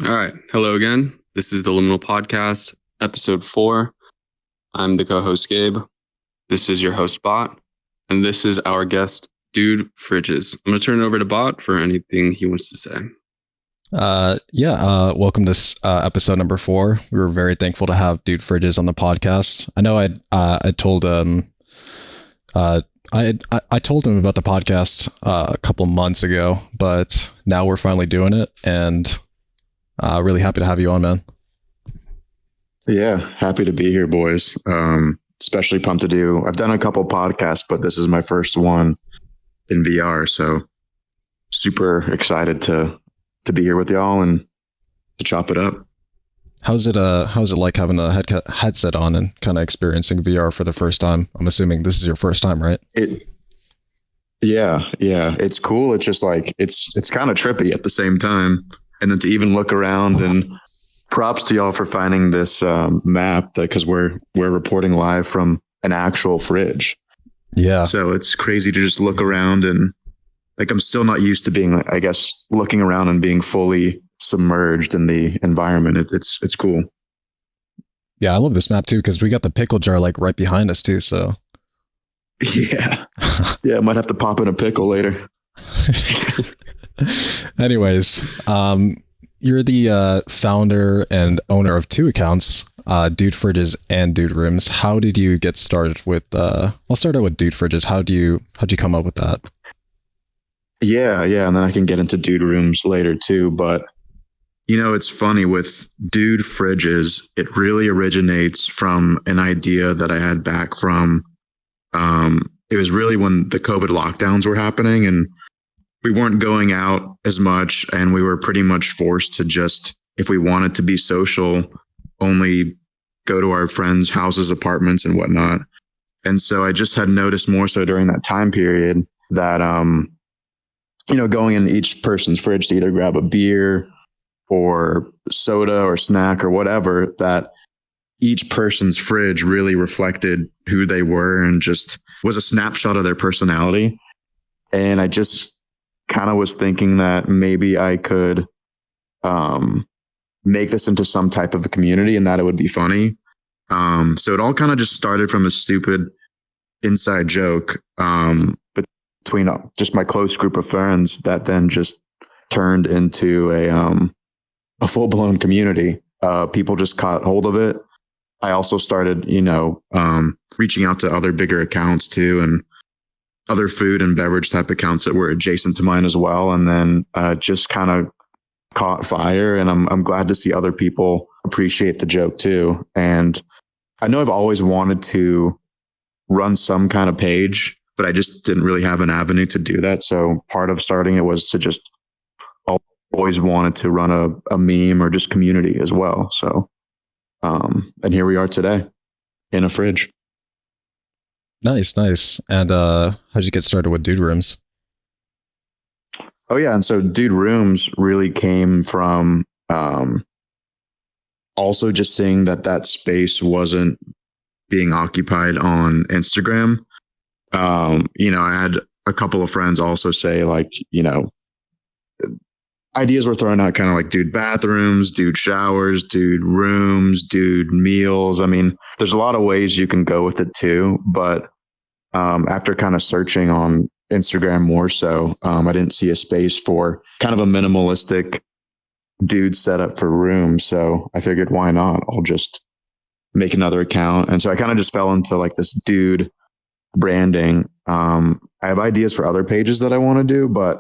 All right. Hello again. This is the Liminal Podcast, episode 4. I'm the co-host Gabe. This is your host Bot. And this is our guest, Dude Fridges. I'm going to turn it over to Bot for anything he wants to say. Welcome to episode number 4. We were very thankful to have Dude Fridges on the podcast. I know I told him I told him about the podcast a couple months ago, but now we're finally doing it, and really happy to have you on, man. Yeah, happy to be here, boys. Especially pumped to do. I've done a couple podcasts, but this is my first one in VR, so super excited to be here with y'all and to chop it up. How's it like having a headset on and kind of experiencing VR for the first time? I'm assuming this is your first time, right? Yeah, it's cool. It's just like it's kind of trippy at the same time, and then to even look around, and props to y'all for finding this map, because we're reporting live from an actual fridge. Yeah. So it's crazy to just look around, and like I'm still not used to being, I guess, looking around and being fully submerged in the environment. It's cool. Yeah, I love this map too, because we got the pickle jar like right behind us too. So yeah, I might have to pop in a pickle later. Anyways, you're the founder and owner of 2 accounts, Dude Fridges and Dude Rooms. How did you get started with? I'll start out with Dude Fridges. How'd you come up with that? Yeah, and then I can get into Dude Rooms later too. But it's funny with Dude Fridges. It really originates from an idea that I had back from. It was really when the COVID lockdowns were happening, and we weren't going out as much, and we were pretty much forced to just, if we wanted to be social, only go to our friends' houses, apartments, and whatnot. And so I just had noticed more so during that time period that, going in each person's fridge to either grab a beer or soda or snack or whatever, that each person's fridge really reflected who they were and just was a snapshot of their personality. And I just kind of was thinking that maybe I could make this into some type of a community and that it would be funny. So it all kind of just started from a stupid inside joke between just my close group of friends that then just turned into a full-blown community. People just caught hold of it. I also started, reaching out to other bigger accounts too, and other food and beverage type accounts that were adjacent to mine as well. And then just kind of caught fire, and I'm glad to see other people appreciate the joke too. And I know I've always wanted to run some kind of page, but I just didn't really have an avenue to do that. So part of starting it was to just always wanted to run a meme or just community as well. So, and here we are today in a fridge. Nice. And how'd you get started with Dude Rooms? Oh yeah, and so Dude Rooms really came from also just seeing that space wasn't being occupied on Instagram. I had a couple of friends also say, like, ideas were thrown out, kind of like dude bathrooms, dude showers, dude rooms, dude meals. I mean, there's a lot of ways you can go with it too. But after kind of searching on Instagram more so, I didn't see a space for kind of a minimalistic dude setup for rooms. So I figured, why not? I'll just make another account. And so I kind of just fell into like this dude branding. I have ideas for other pages that I want to do, but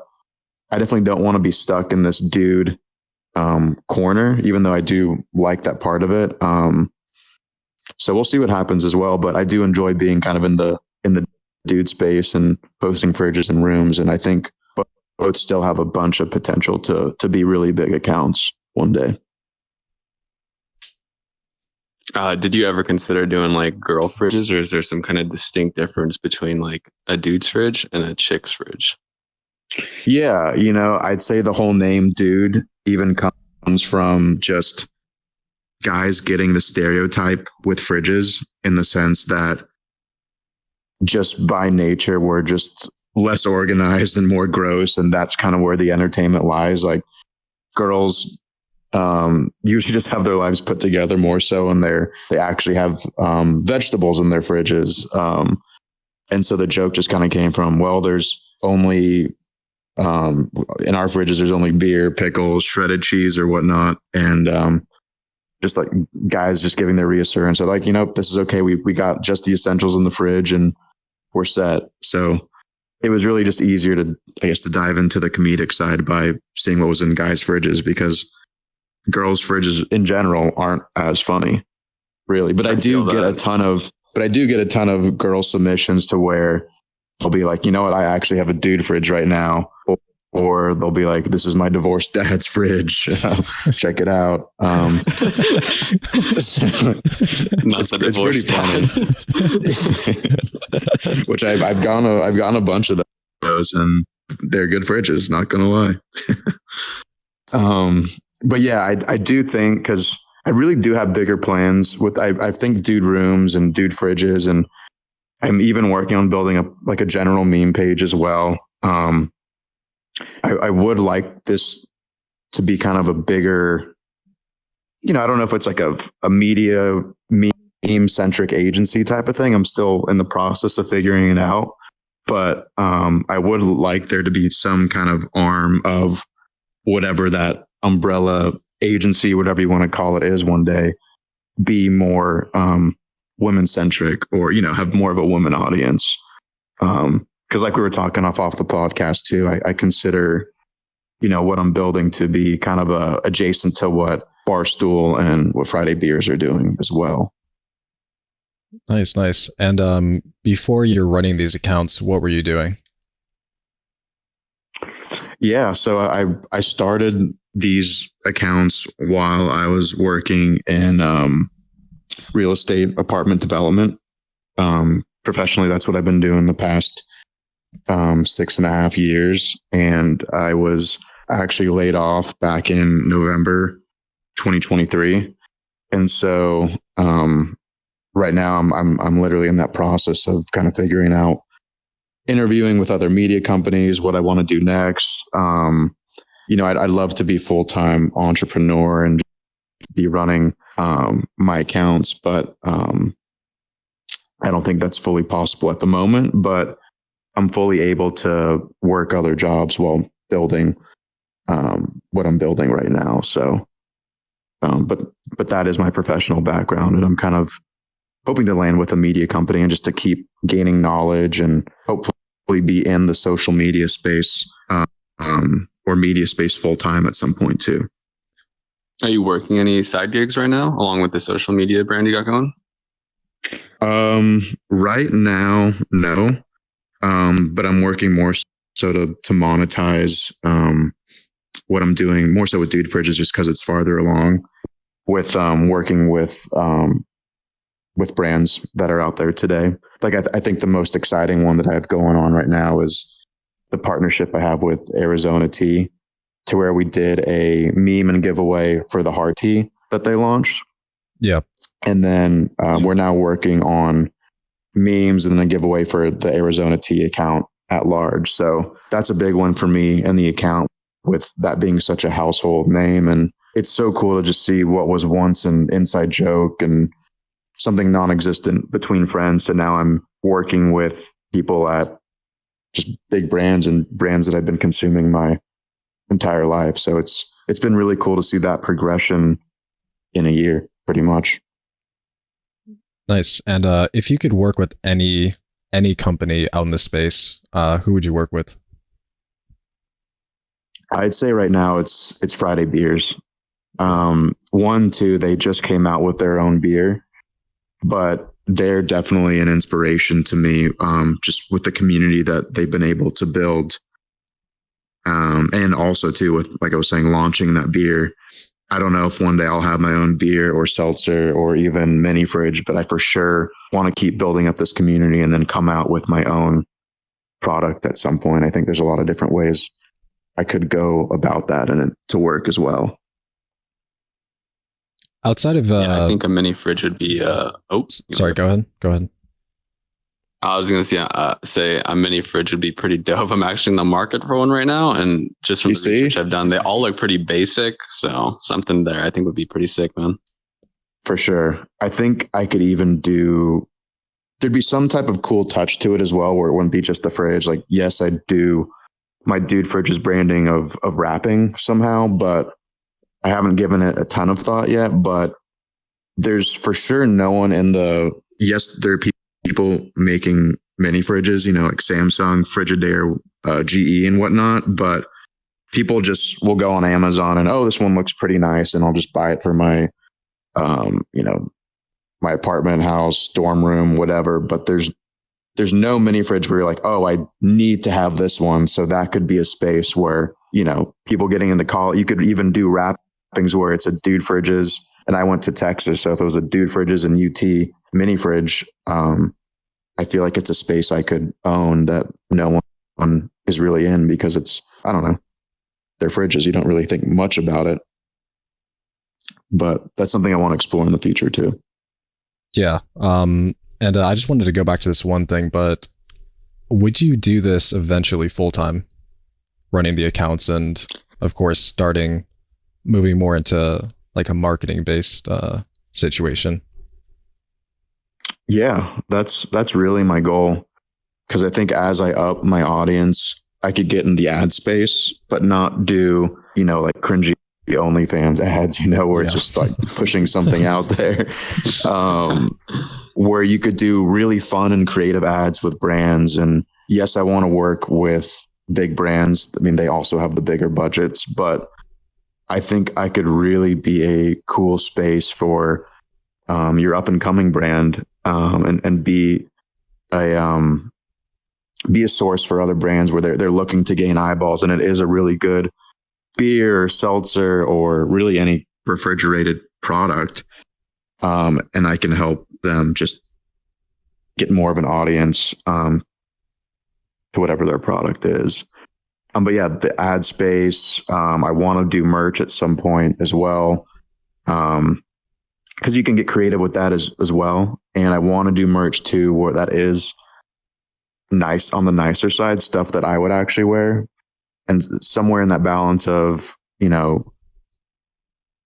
I definitely don't want to be stuck in this dude corner, even though I do like that part of it. So we'll see what happens as well. But I do enjoy being kind of in the dude space and posting fridges and rooms. And I think both still have a bunch of potential to be really big accounts one day. Did you ever consider doing like girl fridges, or is there some kind of distinct difference between like a dude's fridge and a chick's fridge? Yeah, I'd say the whole name dude even comes from just guys getting the stereotype with fridges, in the sense that just by nature, we're just less organized and more gross. And that's kind of where the entertainment lies. Like, girls usually just have their lives put together more so, and they actually have vegetables in their fridges. And so the joke just kind of came from, well, there's only in our fridges, there's only beer, pickles, shredded cheese, or whatnot, and just like guys just giving their reassurance. They're like, this is okay. We got just the essentials in the fridge, and we're set. So it was really just easier to dive into the comedic side by seeing what was in guys' fridges, because girls' fridges in general aren't as funny, really. But I do get a ton of girl submissions to where they'll be like, you know what, I actually have a dude fridge right now. Or they'll be like, this is my divorced dad's fridge. Check it out. It's pretty funny. Which I've gotten a bunch of those, and they're good fridges, not gonna lie. But yeah, I do think, because I really do have bigger plans with, I think, dude rooms and dude fridges, and I'm even working on building a general meme page as well. I would like this to be kind of a bigger, I don't know if it's like a media meme centric agency type of thing. I'm still in the process of figuring it out, but I would like there to be some kind of arm of whatever that umbrella agency, whatever you want to call it, is one day, be more women centric, or have more of a women audience. Because like we were talking off the podcast too, I consider, what I'm building to be kind of adjacent to what Barstool and what Friday Beers are doing as well. Nice. And before you're running these accounts, what were you doing? Yeah, so I started these accounts while I was working in real estate apartment development. Professionally, that's what I've been doing the past 6.5 years, and I was actually laid off back in November 2023, and so right now I'm literally in that process of kind of figuring out, interviewing with other media companies, what I want to do next. I'd love to be full-time entrepreneur and be running my accounts, but I don't think that's fully possible at the moment, but I'm fully able to work other jobs while building what I'm building right now. So, but that is my professional background, and I'm kind of hoping to land with a media company and just to keep gaining knowledge and hopefully be in the social media space or media space full time at some point too. Are you working any side gigs right now, along with the social media brand you got going? Right now, no. But I'm working more so to monetize what I'm doing more so with Dude Fridges, just because it's farther along with working with brands that are out there today. Like I think the most exciting one that I have going on right now is the partnership I have with Arizona Tea, to where we did a meme and giveaway for the hard tea that they launched. Yeah. And then we're now working on memes and then a giveaway for the Arizona Tea account at large. So that's a big one for me and the account, with that being such a household name. And it's so cool to just see what was once an inside joke and something non-existent between friends. So now I'm working with people at just big brands and brands that I've been consuming my entire life. So it's been really cool to see that progression in a year, pretty much. Nice. And if you could work with any company out in the space, who would you work with? I'd say right now it's Friday Beers. They just came out with their own beer, but they're definitely an inspiration to me, just with the community that they've been able to build. And also too, with, like I was saying, launching that beer. I don't know if one day I'll have my own beer or seltzer or even mini fridge, but I for sure want to keep building up this community and then come out with my own product at some point. I think there's a lot of different ways I could go about that and to work as well. Outside of I think a mini fridge would be sorry, go ahead. I was gonna say a mini fridge would be pretty dope. I'm actually in the market for one right now, and just from You the see? research I've done, they all look pretty basic. So something there I think would be pretty sick, man. For sure. I think I could even do, there'd be some type of cool touch to it as well, where it wouldn't be just the fridge. Like, yes, I do my Dude Fridge's branding of wrapping somehow, but I haven't given it a ton of thought yet. But there's for sure no one in the, yes, there are people making mini fridges, you know, like Samsung, Frigidaire, GE and whatnot, but people just will go on Amazon and, oh, this one looks pretty nice, and I'll just buy it for my, you know, my apartment, house, dorm room, whatever. But there's no mini fridge where you're like, oh, I need to have this one. So that could be a space where, you know, people getting into college, you could even do wrappings where it's a Dude Fridges. And I went to Texas, so if it was a Dude Fridges and UT mini fridge, I feel like it's a space I could own that no one is really in, because it's, I don't know, they're fridges. You don't really think much about it. But that's something I want to explore in the future too. Yeah. And I just wanted to go back to this one thing, but would you do this eventually full time, running the accounts and, of course, moving more into like a marketing based situation? Yeah, that's really my goal. Because I think as I up my audience, I could get in the ad space, but not do, you know, like cringy OnlyFans ads, you know, where it's just like pushing something out there. Where you could do really fun and creative ads with brands. And yes, I want to work with big brands. I mean, they also have the bigger budgets, but I think I could really be a cool space for your up and coming brand, and be a source for other brands where they're looking to gain eyeballs, and it is a really good beer or seltzer or really any refrigerated product. And I can help them just get more of an audience to whatever their product is. But yeah, the ad space, I want to do merch at some point as well. Because you can get creative with that as well. And I want to do merch too, where that is nice, on the nicer side, stuff that I would actually wear. And somewhere in that balance of, you know,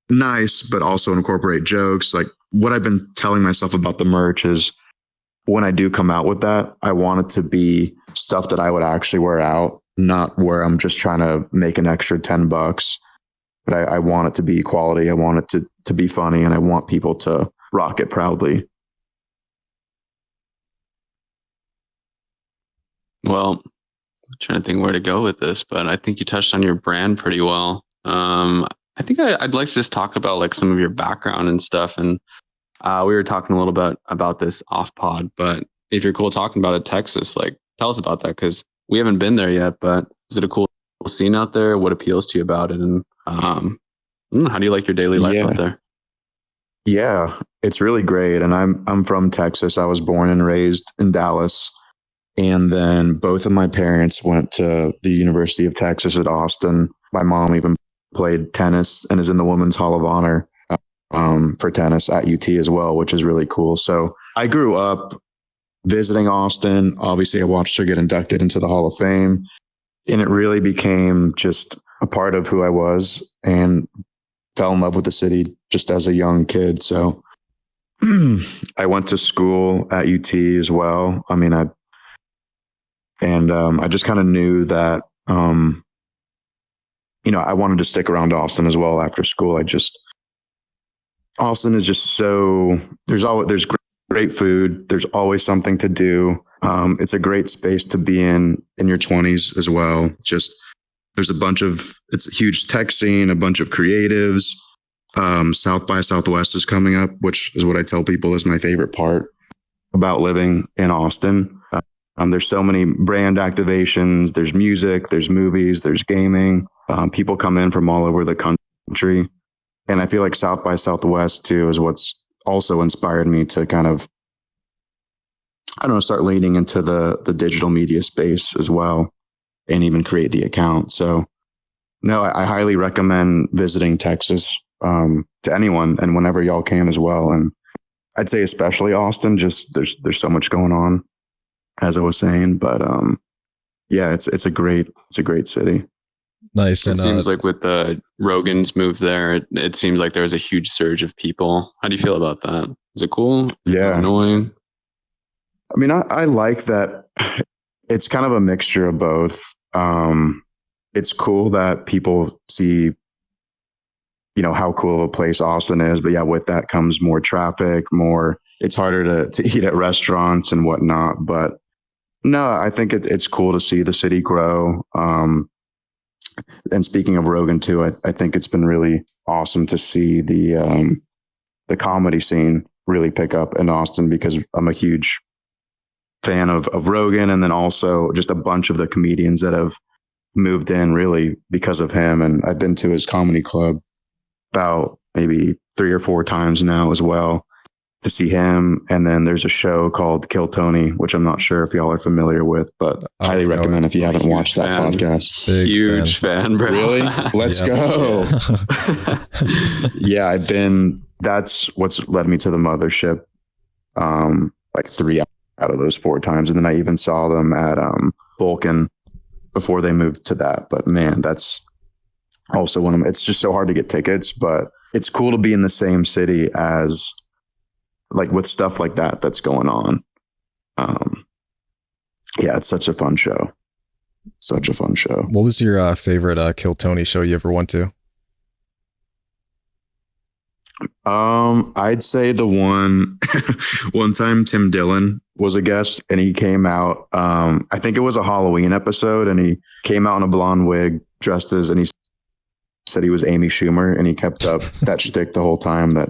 nice, but also incorporate jokes. Like what I've been telling myself about the merch is, when I do come out with that, I want it to be stuff that I would actually wear out, not where I'm just trying to make an extra $10. But I want it to be quality. I want it to be funny, and I want people to rock it proudly. Well, I'm trying to think where to go with this, but I think you touched on your brand pretty well. I think I'd like to just talk about like some of your background and stuff. And we were talking a little bit about this off pod, but if you're cool talking about it, Texas, like tell us about that, because we haven't been there yet. But is it a cool scene out there? What appeals to you about it? And how do you like your daily life out there? Yeah, it's really great. And I'm from Texas. I was born and raised in Dallas. And then both of my parents went to the University of Texas at Austin. My mom even played tennis and is in the Women's Hall of Honor for tennis at UT as well, which is really cool. So I grew up visiting Austin. Obviously, I watched her get inducted into the Hall of Fame, and it really became just a part of who I was, and fell in love with the city just as a young kid. So I went to school at UT as well. I mean, I just kind of knew that, you know, I wanted to stick around Austin as well after school. Austin is just so, there's great food. There's always something to do. It's a great space to be in your 20s as well. Just, it's a huge tech scene, a bunch of creatives. South by Southwest is coming up, which is what I tell people is my favorite part about living in Austin. There's so many brand activations. There's music, there's movies, there's gaming. People come in from all over the country. And I feel like South by Southwest too is what's also inspired me to kind of, I don't know, start leaning into the digital media space as well, and even create the account. So no, I highly recommend visiting Texas to anyone, and whenever y'all can as well. And I'd say especially Austin, just there's so much going on. as I was saying. But yeah, it's a great city. Nice. It And seems like with the Rogan's move there, it seems like there's a huge surge of people. How do you feel about that? Is it cool? Yeah. Annoying? I mean, I like that. It's kind of a mixture of both. It's cool that people see, how cool of a place Austin is. But yeah, with that comes more traffic, it's harder to eat at restaurants and whatnot. But no, I think it's cool to see the city grow. And speaking of Rogan too, I think it's been really awesome to see the comedy scene really pick up in Austin, because I'm a huge fan of Rogan, and then also just a bunch of the comedians that have moved in really because of him. And I've been to his comedy club about maybe 3 or 4 times now as well to see him. And then there's a show called Kill Tony, which I'm not sure if y'all are familiar with, but highly recommend if you haven't watched that podcast. Huge fan, bro. Really? Let's go. Yeah, that's what's led me to the mothership. Like 3 out of those 4 times. And then I even saw them at Vulcan before they moved to that. But man, that's also one of them. It's just so hard to get tickets, but it's cool to be in the same city as, like, with stuff like that's going on. Yeah, it's such a fun show. Such a fun show. what was your favorite Kill Tony show you ever went to? I'd say the one time Tim Dillon was a guest, and he came out. I think it was a Halloween episode, and he came out in a blonde wig, and he said he was Amy Schumer, and he kept up that shtick the whole time that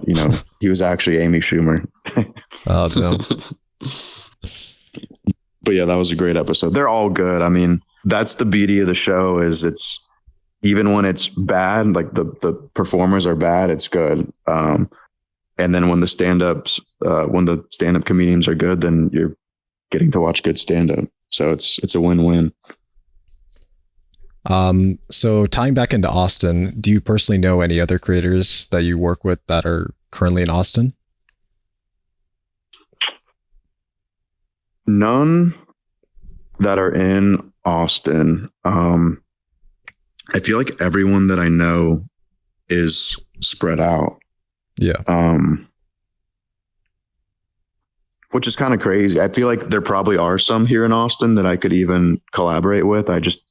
he was actually Amy Schumer. Oh, damn. But yeah, that was a great episode. They're all good. I mean, that's the beauty of the show, is it's, even when it's bad, like the performers are bad, it's good. And then when the stand-up comedians are good, then you're getting to watch good stand-up. So it's a win-win. So tying back into Austin, do you personally know any other creators that you work with that are currently in Austin? None that are in Austin. I feel like everyone that I know is spread out. Yeah. Which is kind of crazy. I feel like there probably are some here in Austin that I could even collaborate with. I just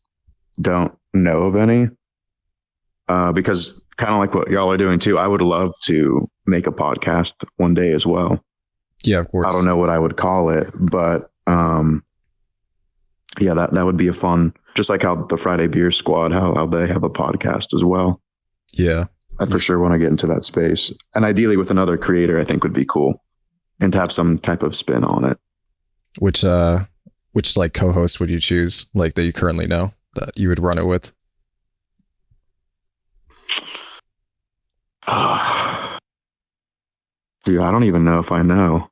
don't know of any. Because kind of like what y'all are doing too, I would love to make a podcast one day as well. Yeah, of course. I don't know what I would call it, but yeah, that would be a fun, just like how the Friday Beer Squad, how they have a podcast as well. Yeah. I for sure want to get into that space. And ideally with another creator, I think would be cool. And to have some type of spin on it. Which like co-host would you choose, like, that you currently know that you would run it with? Dude, I don't even know if I know.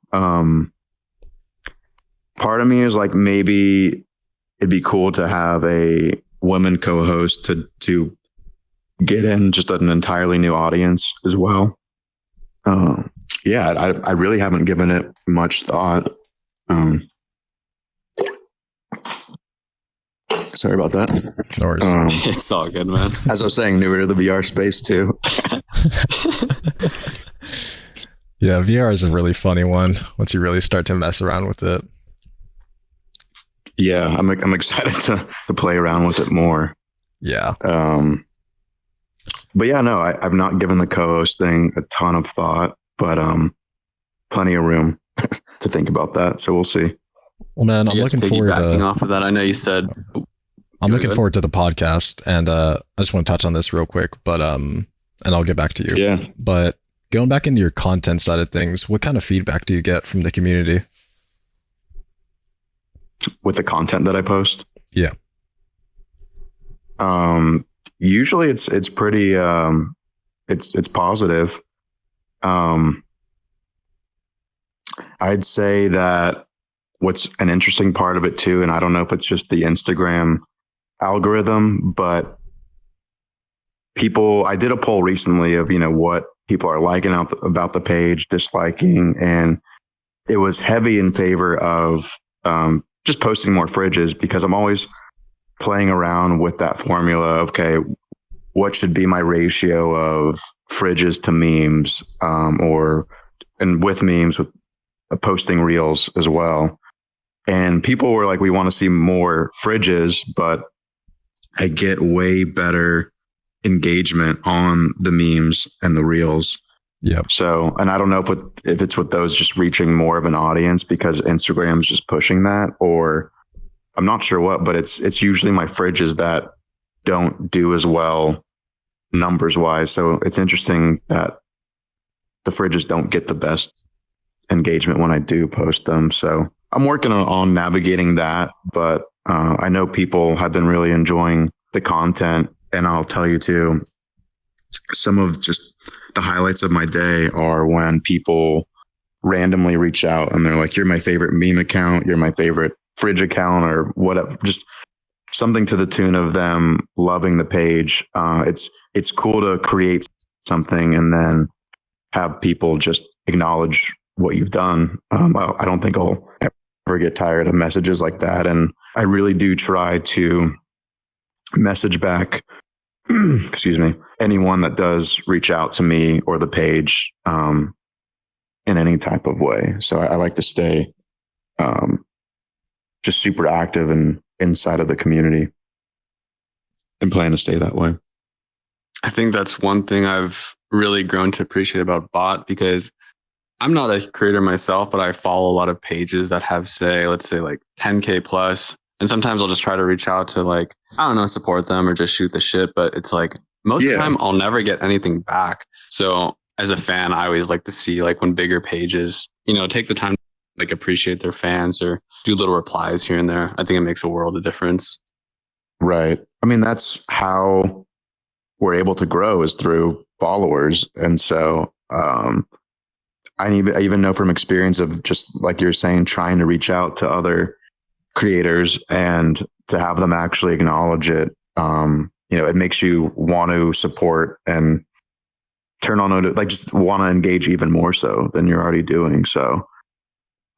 Part of me is like, maybe it'd be cool to have a woman co-host to get in just an entirely new audience as well. Yeah, I really haven't given it much thought. Sorry about that. No worries. It's all good, man. As I was saying, newer to the VR space too. Yeah, VR is a really funny one once you really start to mess around with it. Yeah, I'm excited to play around with it more. Yeah. But yeah, no, I've not given the co-host thing a ton of thought, but plenty of room to think about that. So we'll see. Well, man, I'm looking forward to off of that. I know you said I'm looking forward to the podcast, and I just want to touch on this real quick, but and I'll get back to you. Yeah. But going back into your content side of things, what kind of feedback do you get from the community? With the content that I post? Yeah. Usually it's pretty it's positive. I'd say that what's an interesting part of it too, and I don't know if it's just the Instagram algorithm, but I did a poll recently of, what people are liking about the page, disliking, and it was heavy in favor of just posting more fridges, because I'm always playing around with that formula. Okay, what should be my ratio of fridges to memes, and with memes, with posting reels as well. And people were like, we want to see more fridges, but I get way better engagement on the memes and the reels. Yep. So, and I don't know if it's with those just reaching more of an audience because Instagram's just pushing that, or I'm not sure what, but it's usually my fridges that don't do as well numbers wise. So it's interesting that the fridges don't get the best engagement when I do post them. So I'm working on navigating that, but I know people have been really enjoying the content. And I'll tell you too, some of just the highlights of my day are when people randomly reach out and they're like, you're my favorite meme account, you're my favorite fridge account, or whatever, just something to the tune of them loving the page. It's cool to create something and then have people just acknowledge what you've done. I don't think I'll ever get tired of messages like that. And I really do try to message back, excuse me, anyone that does reach out to me or the page in any type of way. So I like to stay just super active and inside of the community, and plan to stay that way. I think that's one thing I've really grown to appreciate about Bot, because I'm not a creator myself, but I follow a lot of pages that have, let's say like 10K plus. And sometimes I'll just try to reach out to, like, I don't know, support them or just shoot the shit. But it's like most of the time I'll never get anything back. So as a fan, I always like to see, like, when bigger pages, take the time to, like, appreciate their fans or do little replies here and there. I think it makes a world of difference. Right. I mean, that's how we're able to grow, is through followers. And so I even know from experience of, just like you're saying, trying to reach out to other creators and to have them actually acknowledge it. It makes you want to support and turn on, like, just want to engage even more so than you're already doing. So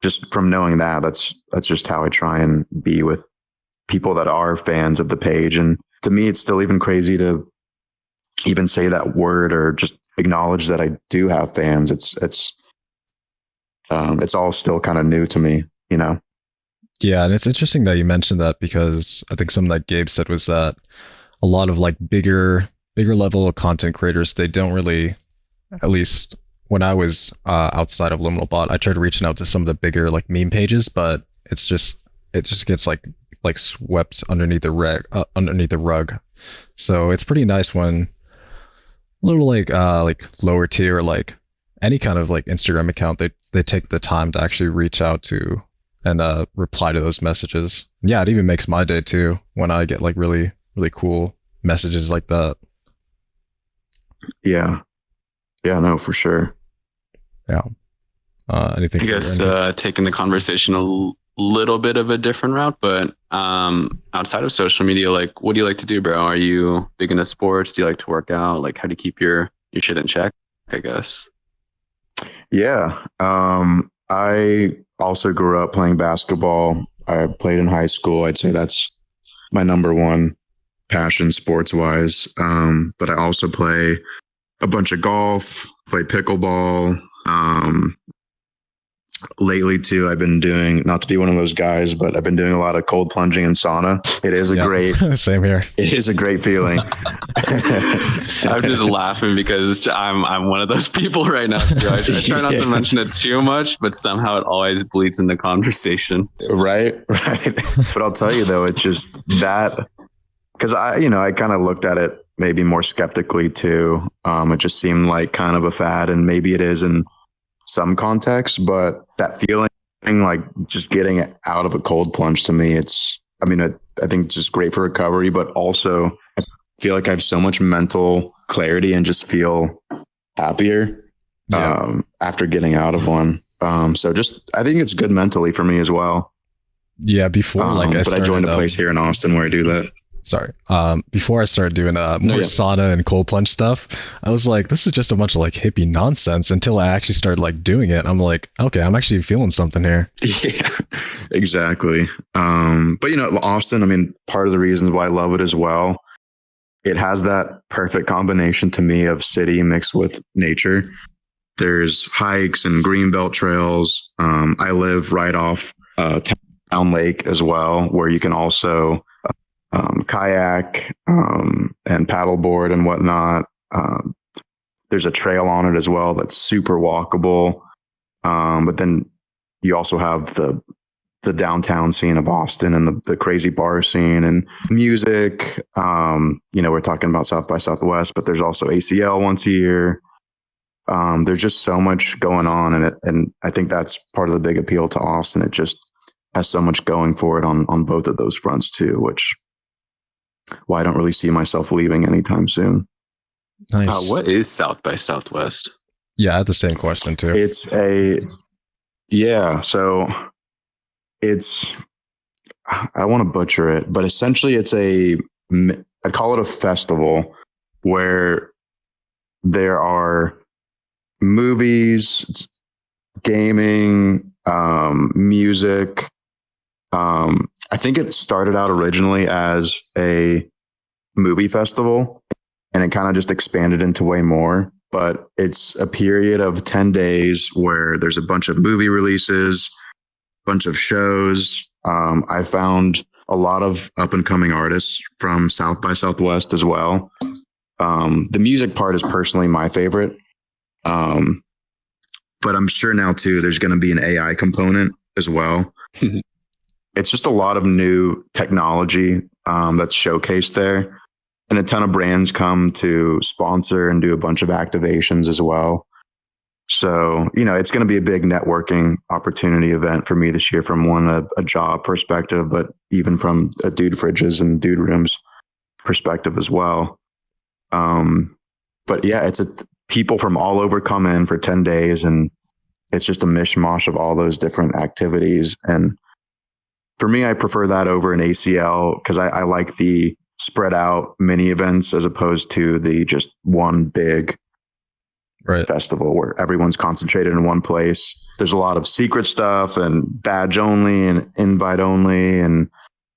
just from knowing that's just how I try and be with people that are fans of the page. And to me, it's still even crazy to even say that word or just acknowledge that I do have fans. It's all still kind of new to me, Yeah, and it's interesting that you mentioned that, because I think something that Gabe said was that a lot of, like, bigger level of content creators, they don't really, at least when I was outside of Liminal Bot, I tried reaching out to some of the bigger, like, meme pages, but it just gets like swept underneath the rug. So it's pretty nice when a little like lower tier, like any kind of, like, Instagram account, they take the time to actually reach out to and reply to those messages. Yeah, it even makes my day too when I get, like, really, really cool messages like that. Yeah, no, for sure. Yeah. Anything? I guess taking the conversation a little bit of a different route, but outside of social media, like, what do you like to do, bro? Are you big into sports? Do you like to work out? Like, how do you keep your shit in check, I guess? Yeah. I also grew up playing basketball. I played in high school. I'd say that's my number one passion sports wise. But I also play a bunch of golf, play pickleball. Lately too, I've been doing, not to be one of those guys, but I've been doing a lot of cold plunging in sauna. It is a great, same here. It is a great feeling. I'm just laughing because I'm one of those people right now too. I try not to mention it too much, but somehow it always bleeds into conversation. Right. But I'll tell you though, it's just that, because I kind of looked at it maybe more skeptically too. It just seemed like kind of a fad, and maybe it is in some context, but that feeling, like, just getting it out of a cold plunge, to me, I think it's just great for recovery, but also I feel like I have so much mental clarity and just feel happier after getting out of one. So just, I think it's good mentally for me as well. Yeah, before, like, but I joined a place here in Austin where I do that. sorry. Before I started doing more yeah. sauna and cold plunge stuff, I was like, this is just a bunch of like hippie nonsense until I actually started like doing it. I'm like, okay, I'm actually feeling something here. Yeah, exactly. But Austin, I mean, part of the reasons why I love it as well, it has that perfect combination to me of city mixed with nature. There's hikes and greenbelt trails. I live right off Town Lake as well, where you can also kayak and paddleboard and whatnot. There's a trail on it as well that's super walkable. But then you also have the downtown scene of Austin and the crazy bar scene and music. We're talking about South by Southwest, but there's also ACL once a year. There's just so much going on in it. And I think that's part of the big appeal to Austin. It just has so much going for it on both of those fronts too, which why I don't really see myself leaving anytime soon. Nice. What is South by Southwest? Yeah, I had the same question too. So I don't want to butcher it, but essentially I call it a festival where there are movies, gaming, music. I think it started out originally as a movie festival and it kind of just expanded into way more. But it's a period of 10 days where there's a bunch of movie releases, bunch of shows. I found a lot of up and coming artists from South by Southwest as well. The music part is personally my favorite. But I'm sure now too, there's going to be an AI component as well. It's just a lot of new technology that's showcased there. And a ton of brands come to sponsor and do a bunch of activations as well. So, it's going to be a big networking opportunity event for me this year from a job perspective, but even from a Dude Fridges and Dude Rooms perspective as well. But yeah, it's people from all over come in for 10 days and it's just a mishmash of all those different activities. And for me, I prefer that over an ACL because I like the spread out mini events as opposed to the just one big festival where everyone's concentrated in one place. There's a lot of secret stuff and badge only and invite only and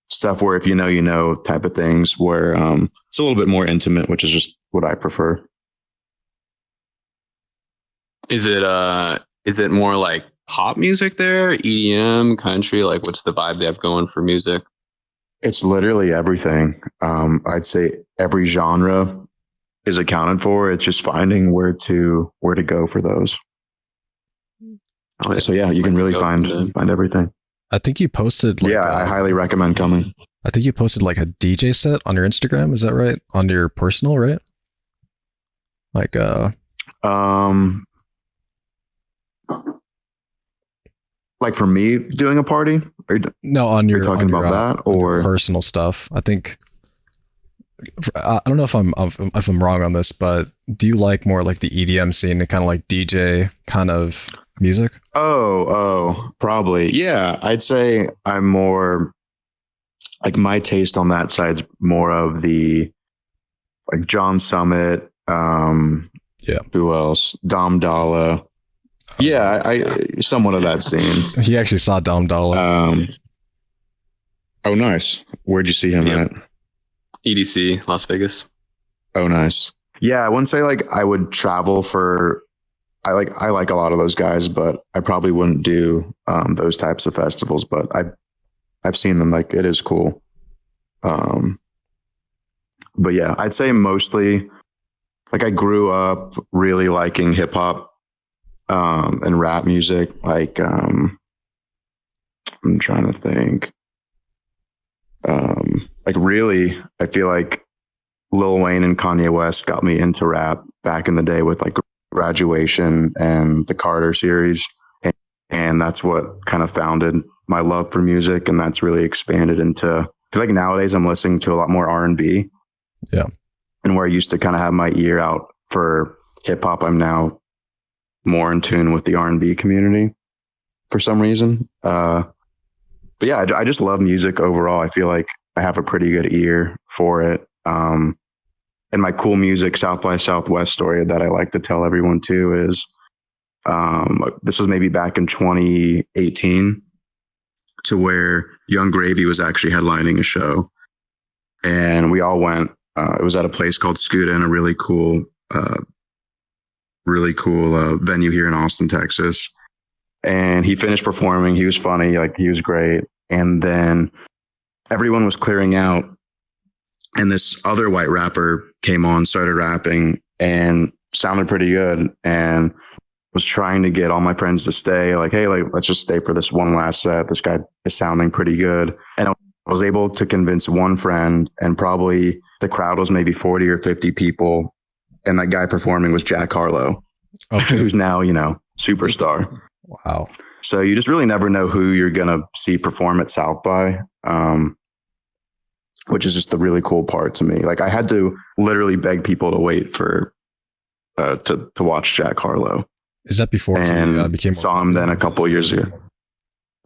stuff where if you know type of things where it's a little bit more intimate, which is just what I prefer. Is it more like pop music there, EDM, country? Like what's the vibe they have going for music? It's literally everything. I'd say every genre is accounted for. It's just finding where to go for those. So yeah, you can really find everything. I think you posted I highly recommend coming. I think you posted like a DJ set on your Instagram, is that right? On your personal, right? Like like for me doing a party? No, on your talking about that or personal stuff. I think I don't know if I'm wrong on this, but do you like more like the EDM scene and kind of like DJ kind of music? Oh, probably. Yeah, I'd say I'm more like my taste on that side's more of the like John Summit. Who else? Dom Dalla. Yeah, I somewhat of that scene. He actually saw Dom Dalla. Oh, nice. Where'd you see him at? EDC, Las Vegas. Oh, nice. Yeah, I wouldn't say like I would travel for. I like a lot of those guys, but I probably wouldn't do those types of festivals. But I've seen them. Like it is cool. But yeah, I'd say mostly like I grew up really liking hip hop and rap music. Like I'm trying to think. Like really, I feel like Lil Wayne and Kanye West got me into rap back in the day with like Graduation and the Carter series. And that's what kind of founded my love for music. And that's really expanded into, I feel like nowadays I'm listening to a lot more R&B. Yeah. And where I used to kind of have my ear out for hip hop, I'm now more in tune with the R&B community for some reason. But yeah, I just love music overall. I feel like I have a pretty good ear for it. And my cool music South by Southwest story that I like to tell everyone too is this was maybe back in 2018 to where Young Gravy was actually headlining a show. And we all went. It was at a place called Scuda in a really cool venue here in Austin, Texas. And he finished performing. He was funny. Like, he was great. And then everyone was clearing out. And this other white rapper came on, started rapping, and sounded pretty good. And was trying to get all my friends to stay. Like, hey, like, let's just stay for this one last set. This guy is sounding pretty good. And I was able to convince one friend, and probably the crowd was maybe 40 or 50 people. And that guy performing was Jack Harlow, who's now, superstar. Wow. So you just really never know who you're going to see perform at South by, which is just the really cool part to me. Like, I had to literally beg people to wait for, to watch Jack Harlow. Is that before and he became? Saw him then a couple of years ago.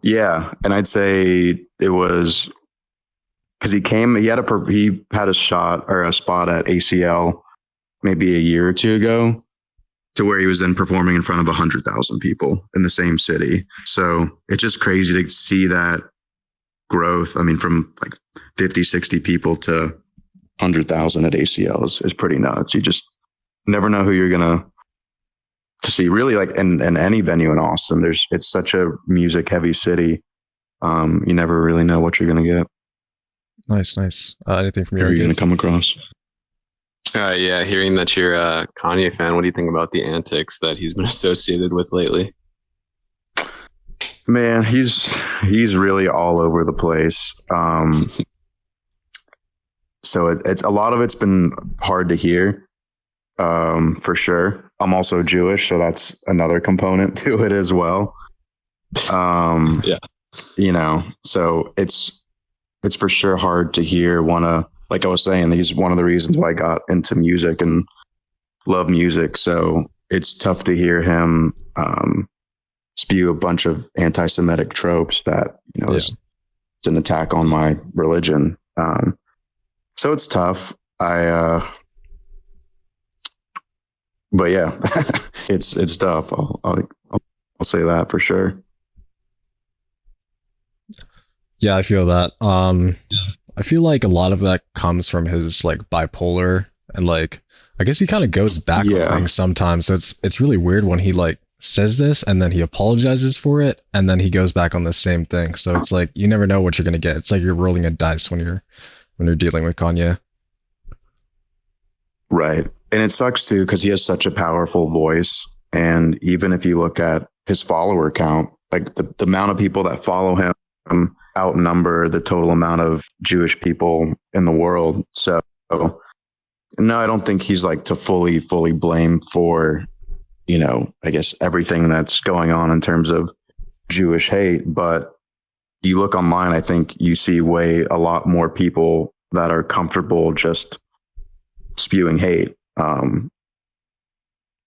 Yeah. And I'd say it was because he had a shot or a spot at ACL maybe a year or two ago, to where he was then performing in front of 100,000 people in the same city. So it's just crazy to see that growth. I mean, from like 50, 60 people to 100,000 at ACL is pretty nuts. You just never know who you're going to see, really, like in any venue in Austin. It's such a music heavy city. You never really know what you're going to get. Nice. Anything from you? You're going to come across. Yeah, hearing that you're a Kanye fan, what do you think about the antics that he's been associated with lately? Man, he's really all over the place. So it's a lot of it's been hard to hear, for sure. I'm also Jewish, so that's another component to it as well. Yeah, so it's for sure hard to hear. Like I was saying, he's one of the reasons why I got into music and love music. So it's tough to hear him spew a bunch of anti-Semitic tropes that, is an attack on my religion. So it's tough. But yeah, it's tough. I'll say that for sure. Yeah, I feel that. I feel like a lot of that comes from his like bipolar, and like I guess he kind of goes back on things sometimes. So it's really weird when he like says this and then he apologizes for it and then he goes back on the same thing. So it's like you never know what you're gonna get. It's like you're rolling a dice when you're dealing with Kanye. Right. And it sucks too, because he has such a powerful voice. And even if you look at his follower count, like the amount of people that follow him outnumber the total amount of Jewish people in the world. So no, I don't think he's like to fully blame for, I guess everything that's going on in terms of Jewish hate. But you look online, I think you see a lot more people that are comfortable just spewing hate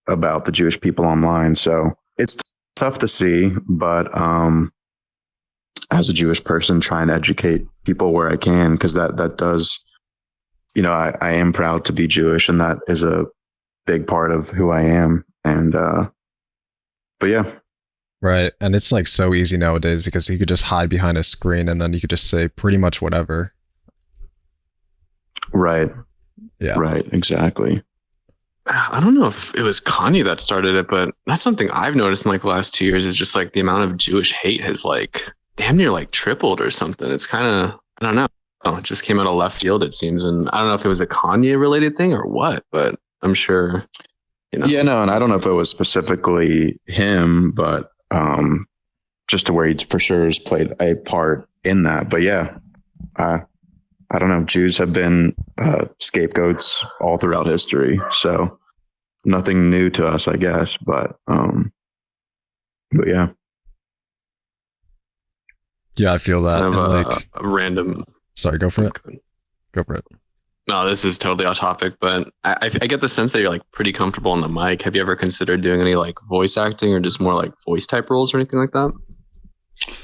about the Jewish people online. So it's tough to see, but as a Jewish person, trying to educate people where I can, because that does, I am proud to be Jewish, and that is a big part of who I am. And but yeah. Right. And it's like so easy nowadays because you could just hide behind a screen and then you could just say pretty much whatever. Right. Yeah. Right. Exactly. I don't know if it was Kanye that started it, but that's something I've noticed in like the last 2 years is just like the amount of Jewish hate has like damn near like tripled or something. It's kind of, I don't know. Oh, it just came out of left field, it seems. And I don't know if it was a Kanye related thing or what, but I'm sure, Yeah, no. And I don't know if it was specifically him, but just to where he for sure has played a part in that. But yeah, I don't know. Jews have been scapegoats all throughout history. So nothing new to us, I guess. But yeah. Yeah, I feel that. I have like a random. Sorry, go for it. Go for it. No, this is totally off topic, but I get the sense that you're like pretty comfortable on the mic. Have you ever considered doing any like voice acting or just more like voice type roles or anything like that?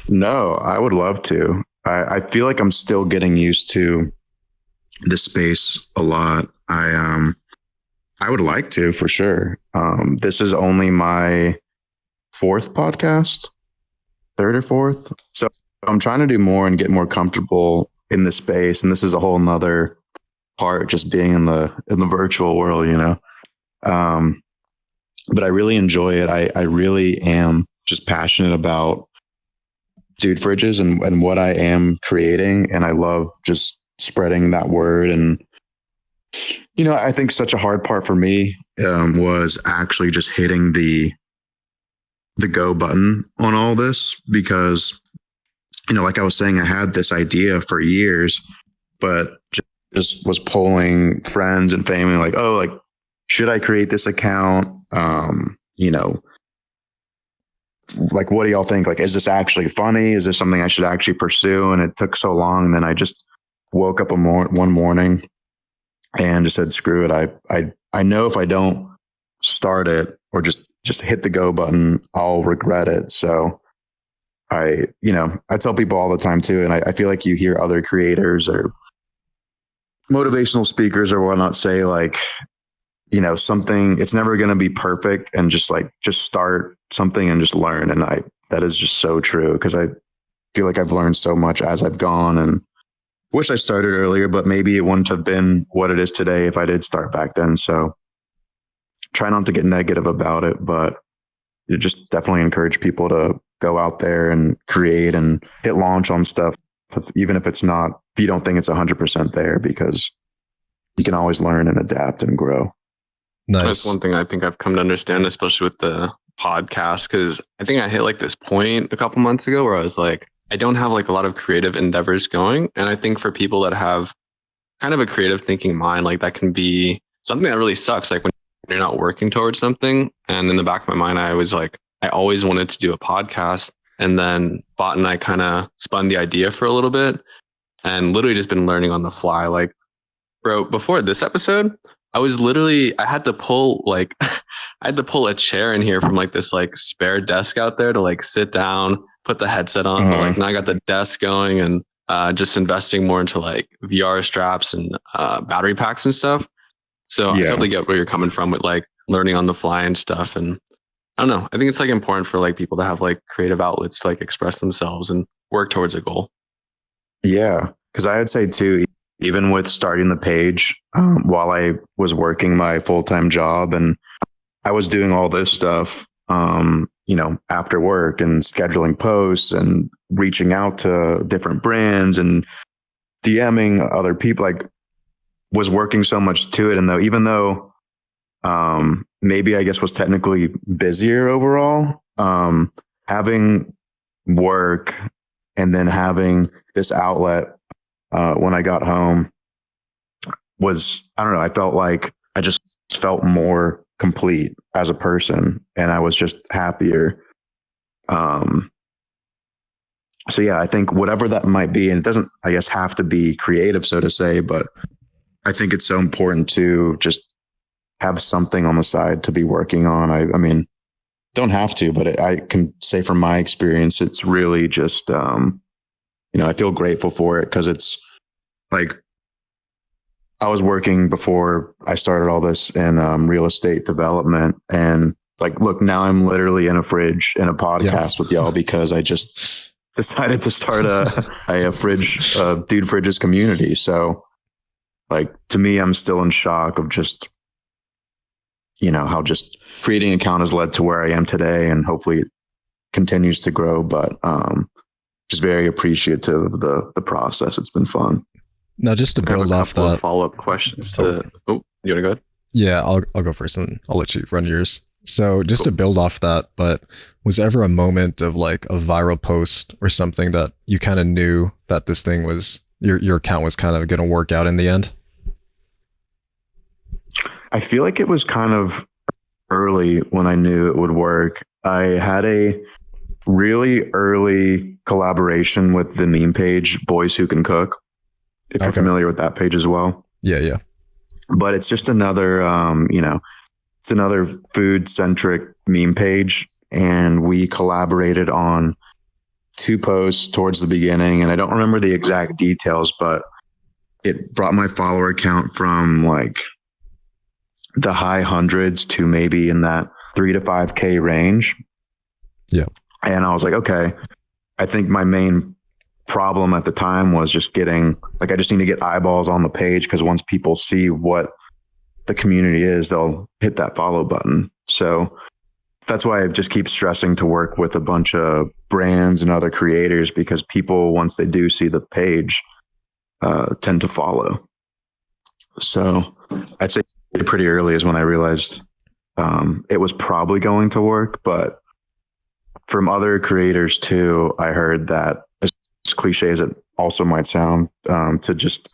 No, I would love to. I feel like I'm still getting used to this space a lot. I would like to, for sure. This is only my fourth podcast, third or fourth. So I'm trying to do more and get more comfortable in the space. And this is a whole nother part, just being in the virtual world, but I really enjoy it. I really am just passionate about Dude Fridges and what I am creating. And I love just spreading that word. And, I think such a hard part for me was actually just hitting the go button on all this, because, like I was saying, I had this idea for years, but just was polling friends and family like, oh, like, should I create this account? Like, what do y'all think? Like, is this actually funny? Is this something I should actually pursue? And it took so long. And then I just woke up one morning and just said, screw it. I know if I don't start it or just hit the go button, I'll regret it. So I tell people all the time too. And I feel like you hear other creators or motivational speakers or whatnot say, like, something, it's never going to be perfect, and just start something and just learn. And that is just so true, because I feel like I've learned so much as I've gone, and wish I started earlier, but maybe it wouldn't have been what it is today if I did start back then. So try not to get negative about it, but you just definitely encourage people to go out there and create and hit launch on stuff, even if it's not, if you don't think it's 100% there, because you can always learn and adapt and grow. Nice. That's one thing I think I've come to understand, especially with the podcast, because I think I hit like this point a couple months ago where I was like, I don't have like a lot of creative endeavors going. And I think for people that have kind of a creative thinking mind, like that can be something that really sucks. Like when you're not working towards something. And in the back of my mind, I was like, I always wanted to do a podcast. And then Bot and I kind of spun the idea for a little bit and literally just been learning on the fly. Like, bro, before this episode, I had to pull a chair in here from like this like spare desk out there to like sit down, put the headset on. Uh-huh. But, like, now I got the desk going and just investing more into like VR straps and battery packs and stuff. So I totally get where you're coming from with like learning on the fly and stuff. And I don't know, I think it's like important for like people to have like creative outlets to like express themselves and work towards a goal. Yeah, because I would say too, even with starting the page, while I was working my full-time job and I was doing all this stuff, after work and scheduling posts and reaching out to different brands and DMing other people, like was working so much to it. And even though maybe I guess was technically busier overall, having work and then having this outlet when I got home was, I don't know, I felt like I just felt more complete as a person and I was just happier. So yeah, I think whatever that might be, and it doesn't, I guess, have to be creative, so to say, but I think it's so important to just have something on the side to be working on. I mean, don't have to, but I can say from my experience, it's really just, I feel grateful for it because it's like I was working before I started all this in real estate development. And like, look, now I'm literally in a fridge in a podcast with y'all because I just decided to start a fridge, Dude Fridges community. So like, to me, I'm still in shock of just, how just creating an account has led to where I am today, and hopefully it continues to grow. But just very appreciative of the process. It's been fun. Now, just to build off that, follow-up questions to. You want to go ahead? Yeah, I'll go first, and I'll let you run yours. So just to build off that, but was there ever a moment of like a viral post or something that you kind of knew that this thing was your account was kind of going to work out in the end? I feel like it was kind of early when I knew it would work. I had a really early collaboration with the meme page Boys Who Can Cook, if you're familiar with that page as well. Yeah. But it's just another, it's another food-centric meme page. And we collaborated on 2 posts towards the beginning, and I don't remember the exact details, but it brought my follower count from like the high hundreds to maybe in that 3 to 5K range. Yeah. And I was like, okay, I think my main problem at the time was just getting, like, I just need to get eyeballs on the page, because once people see what the community is, they'll hit that follow button. So that's why I just keep stressing to work with a bunch of brands and other creators, because people, once they do see the page, tend to follow. So I'd say pretty early is when I realized it was probably going to work. But from other creators too, I heard that, as cliche as it also might sound, to just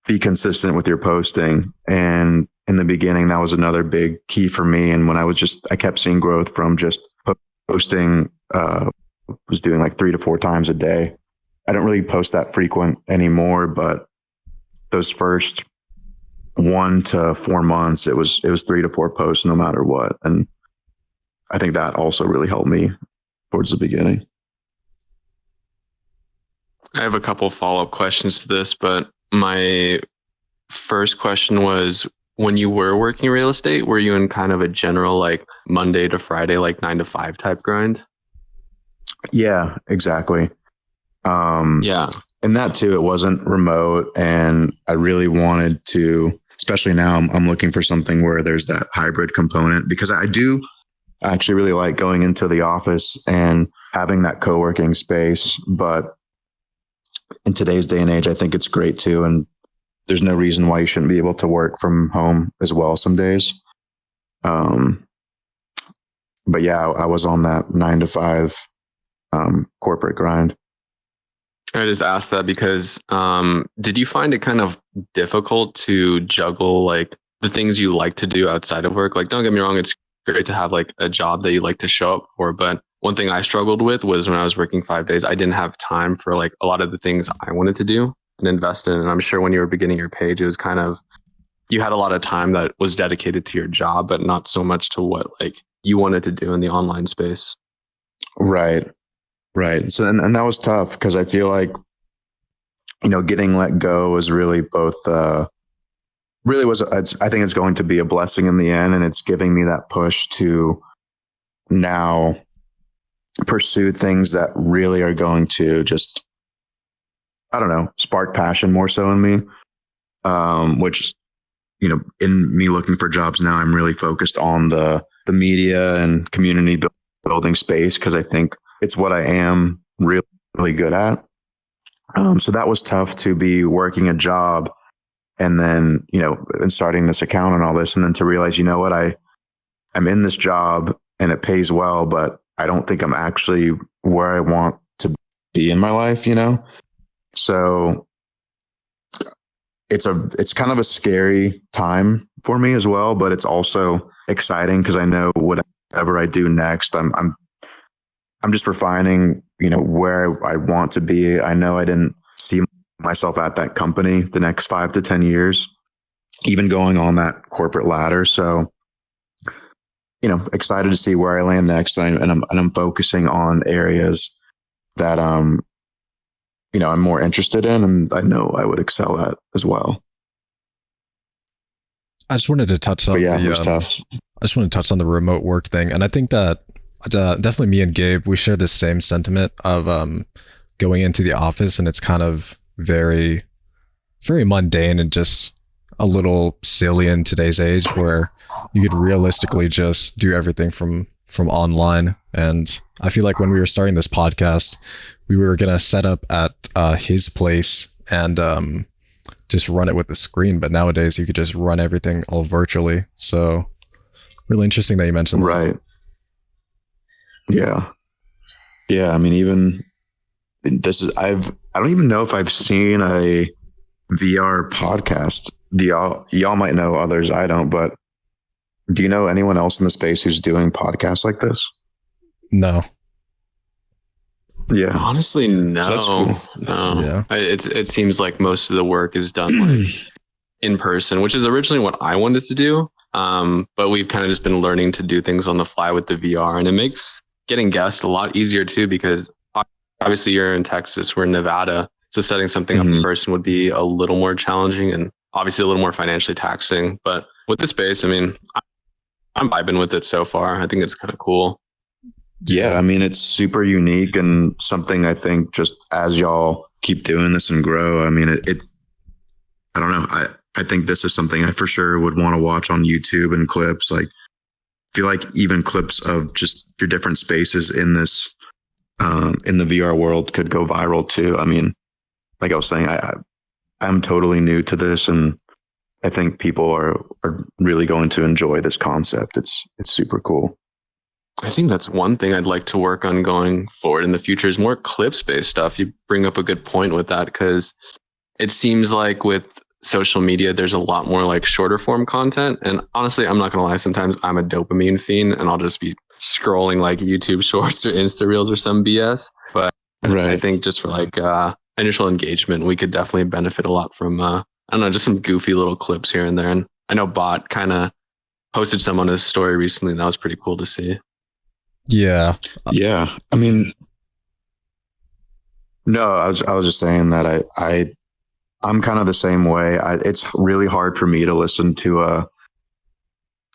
be consistent with your posting. And in the beginning, that was another big key for me. And when I kept seeing growth from just posting, was doing like 3 to 4 times a day. I don't really post that frequent anymore, but those first 1 to 4 months, it was 3 to 4 posts no matter what. And I think that also really helped me towards the beginning. I have a couple follow-up questions to this, but my first question was, when you were working real estate, were you in kind of a general like Monday to Friday, like 9 to 5 type grind? Yeah, exactly. Yeah. And that too, it wasn't remote, and I really wanted to, especially now I'm looking for something where there's that hybrid component, because I do actually really like going into the office and having that co-working space. But in today's day and age, I think it's great too. And there's no reason why you shouldn't be able to work from home as well some days. But yeah, I was on that 9 to 5 corporate grind. I just asked that because did you find it kind of difficult to juggle like the things you like to do outside of work? Like, don't get me wrong, it's great to have like a job that you like to show up for. But one thing I struggled with was when I was working 5 days, I didn't have time for like a lot of the things I wanted to do and invest in. And I'm sure when you were beginning your page, it was kind of, you had a lot of time that was dedicated to your job, but not so much to what like you wanted to do in the online space. Right. Right. So, and that was tough, because I feel like, getting let go was really both, I think it's going to be a blessing in the end. And it's giving me that push to now pursue things that really are going to just, I don't know, spark passion more so in me. Which, in me looking for jobs now, I'm really focused on the media and community building space, because I think it's what I am really, really good at. So that was tough, to be working a job and then, and starting this account and all this, and then to realize, what, I'm in this job and it pays well, but I don't think I'm actually where I want to be in my life, So it's kind of a scary time for me as well, but it's also exciting, because I know whatever I do next, I'm just refining, where I want to be. I know I didn't see myself at that company the next 5 to 10 years, even going on that corporate ladder. So, excited to see where I land next. And I'm focusing on areas that, I'm more interested in, and I know I would excel at as well. I just wanted to touch on it was tough. I just want to touch on the remote work thing. And I think that definitely me and Gabe, we share the same sentiment of going into the office, and it's kind of very, very mundane and just a little silly in today's age, where you could realistically just do everything from online. And I feel like when we were starting this podcast, we were going to set up at his place and just run it with the screen. But nowadays you could just run everything all virtually. So really interesting that you mentioned that. Right. Yeah. Yeah. I mean, even I don't even know if I've seen a VR podcast. Y'all might know, others I don't, but do you know anyone else in the space who's doing podcasts like this? No. Yeah. Honestly, no. So that's cool. No. Yeah. It seems like most of the work is done like in person, which is originally what I wanted to do. But we've kind of just been learning to do things on the fly with the VR, and it makes getting guests a lot easier too, because obviously you're in Texas, we're in Nevada. So setting something up in Mhm. person would be a little more challenging and obviously a little more financially taxing. But with the space, I mean, I'm vibing with it so far. I think it's kind of cool. Yeah, I mean, it's super unique and something I think just as y'all keep doing this and grow, I mean, it's, I don't know. I think this is something I for sure would want to watch on YouTube and clips. Like, I feel like even clips of just your different spaces in this, in the VR world could go viral too. I mean, like I was saying, I'm totally new to this and I think people are really going to enjoy this concept. It's super cool. I think that's one thing I'd like to work on going forward in the future is more clips based stuff. You bring up a good point with that because it seems like with social media, there's a lot more like shorter form content. And honestly, I'm not going to lie. Sometimes I'm a dopamine fiend and I'll just be scrolling like YouTube shorts or Insta reels or some BS. But I think just for like initial engagement, we could definitely benefit a lot from, I don't know, just some goofy little clips here and there. And I know Bot kind of posted some on his story recently and that was pretty cool to see. Yeah. Yeah. I mean, no, I was just saying that I'm kind of the same way. It's really hard for me to listen to a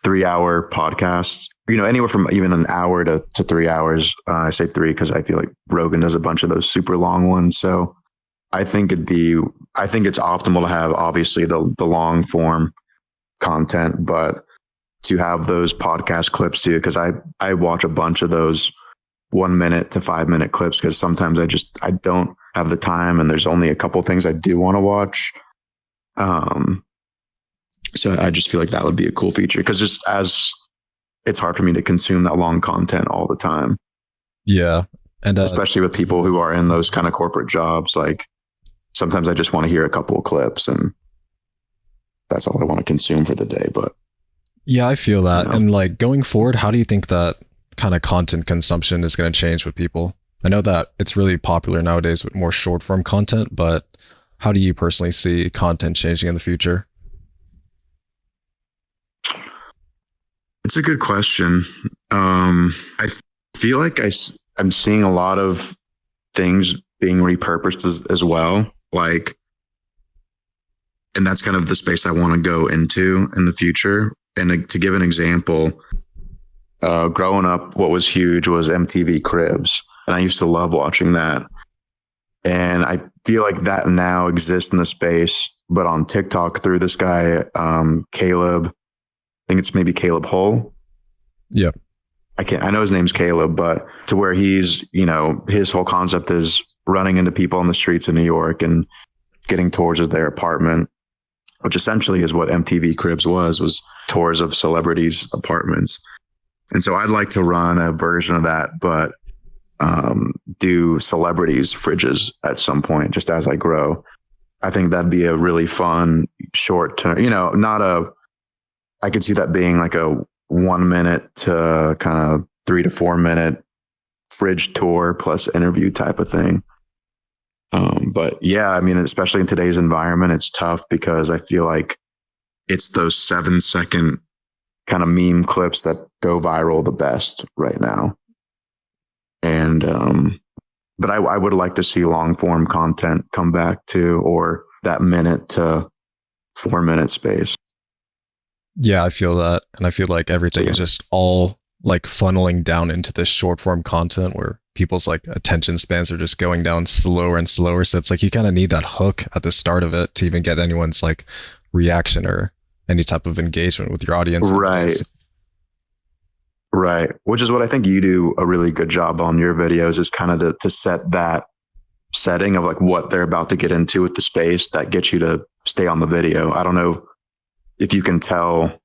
3-hour podcast, anywhere from even an hour to 3 hours. I say 3 because I feel like Rogan does a bunch of those super long ones. So I think it's optimal to have obviously the long form content, but to have those podcast clips too, because I watch a bunch of those 1 minute to 5 minute clips because sometimes I don't have the time and there's only a couple things I do want to watch. So I just feel like that would be a cool feature because just as it's hard for me to consume that long content all the time. Yeah. And especially with people who are in those kind of corporate jobs, like sometimes I just want to hear a couple of clips and that's all I want to consume for the day. But yeah, I feel that. And like going forward, how do you think that kind of content consumption is going to change with people? I know that it's really popular nowadays with more short form content, but how do you personally see content changing in the future? It's a good question. I feel like I'm seeing a lot of things being repurposed as well. Like, and that's kind of the space I want to go into in the future. And to give an example, growing up, what was huge was MTV Cribs. And I used to love watching that. And I feel like that now exists in the space, but on TikTok through this guy, Caleb, I think it's maybe Caleb Hull. Yeah. I know his name's Caleb, but to where he's, his whole concept is running into people on the streets of New York and getting tours of their apartment, which essentially is what MTV Cribs was tours of celebrities' apartments. And so I'd like to run a version of that, but do celebrities' fridges at some point, just as I grow. I think that'd be a really fun short term, I could see that being like a 1 minute to kind of 3 to 4 minute fridge tour plus interview type of thing. But yeah, I mean, especially in today's environment, it's tough because I feel like it's those 7-second kind of meme clips that go viral the best right now. And, but I would like to see long form content come back too, or that minute to 4 minute space. Yeah, I feel that. And I feel like everything is just all like funneling down into this short form content where people's like attention spans are just going down slower and slower. So it's like you kind of need that hook at the start of it to even get anyone's like reaction or any type of engagement with your audience. Right. Which is what I think you do a really good job on your videos is kind of to set that setting of like what they're about to get into with the space that gets you to stay on the video. I don't know if you can tell,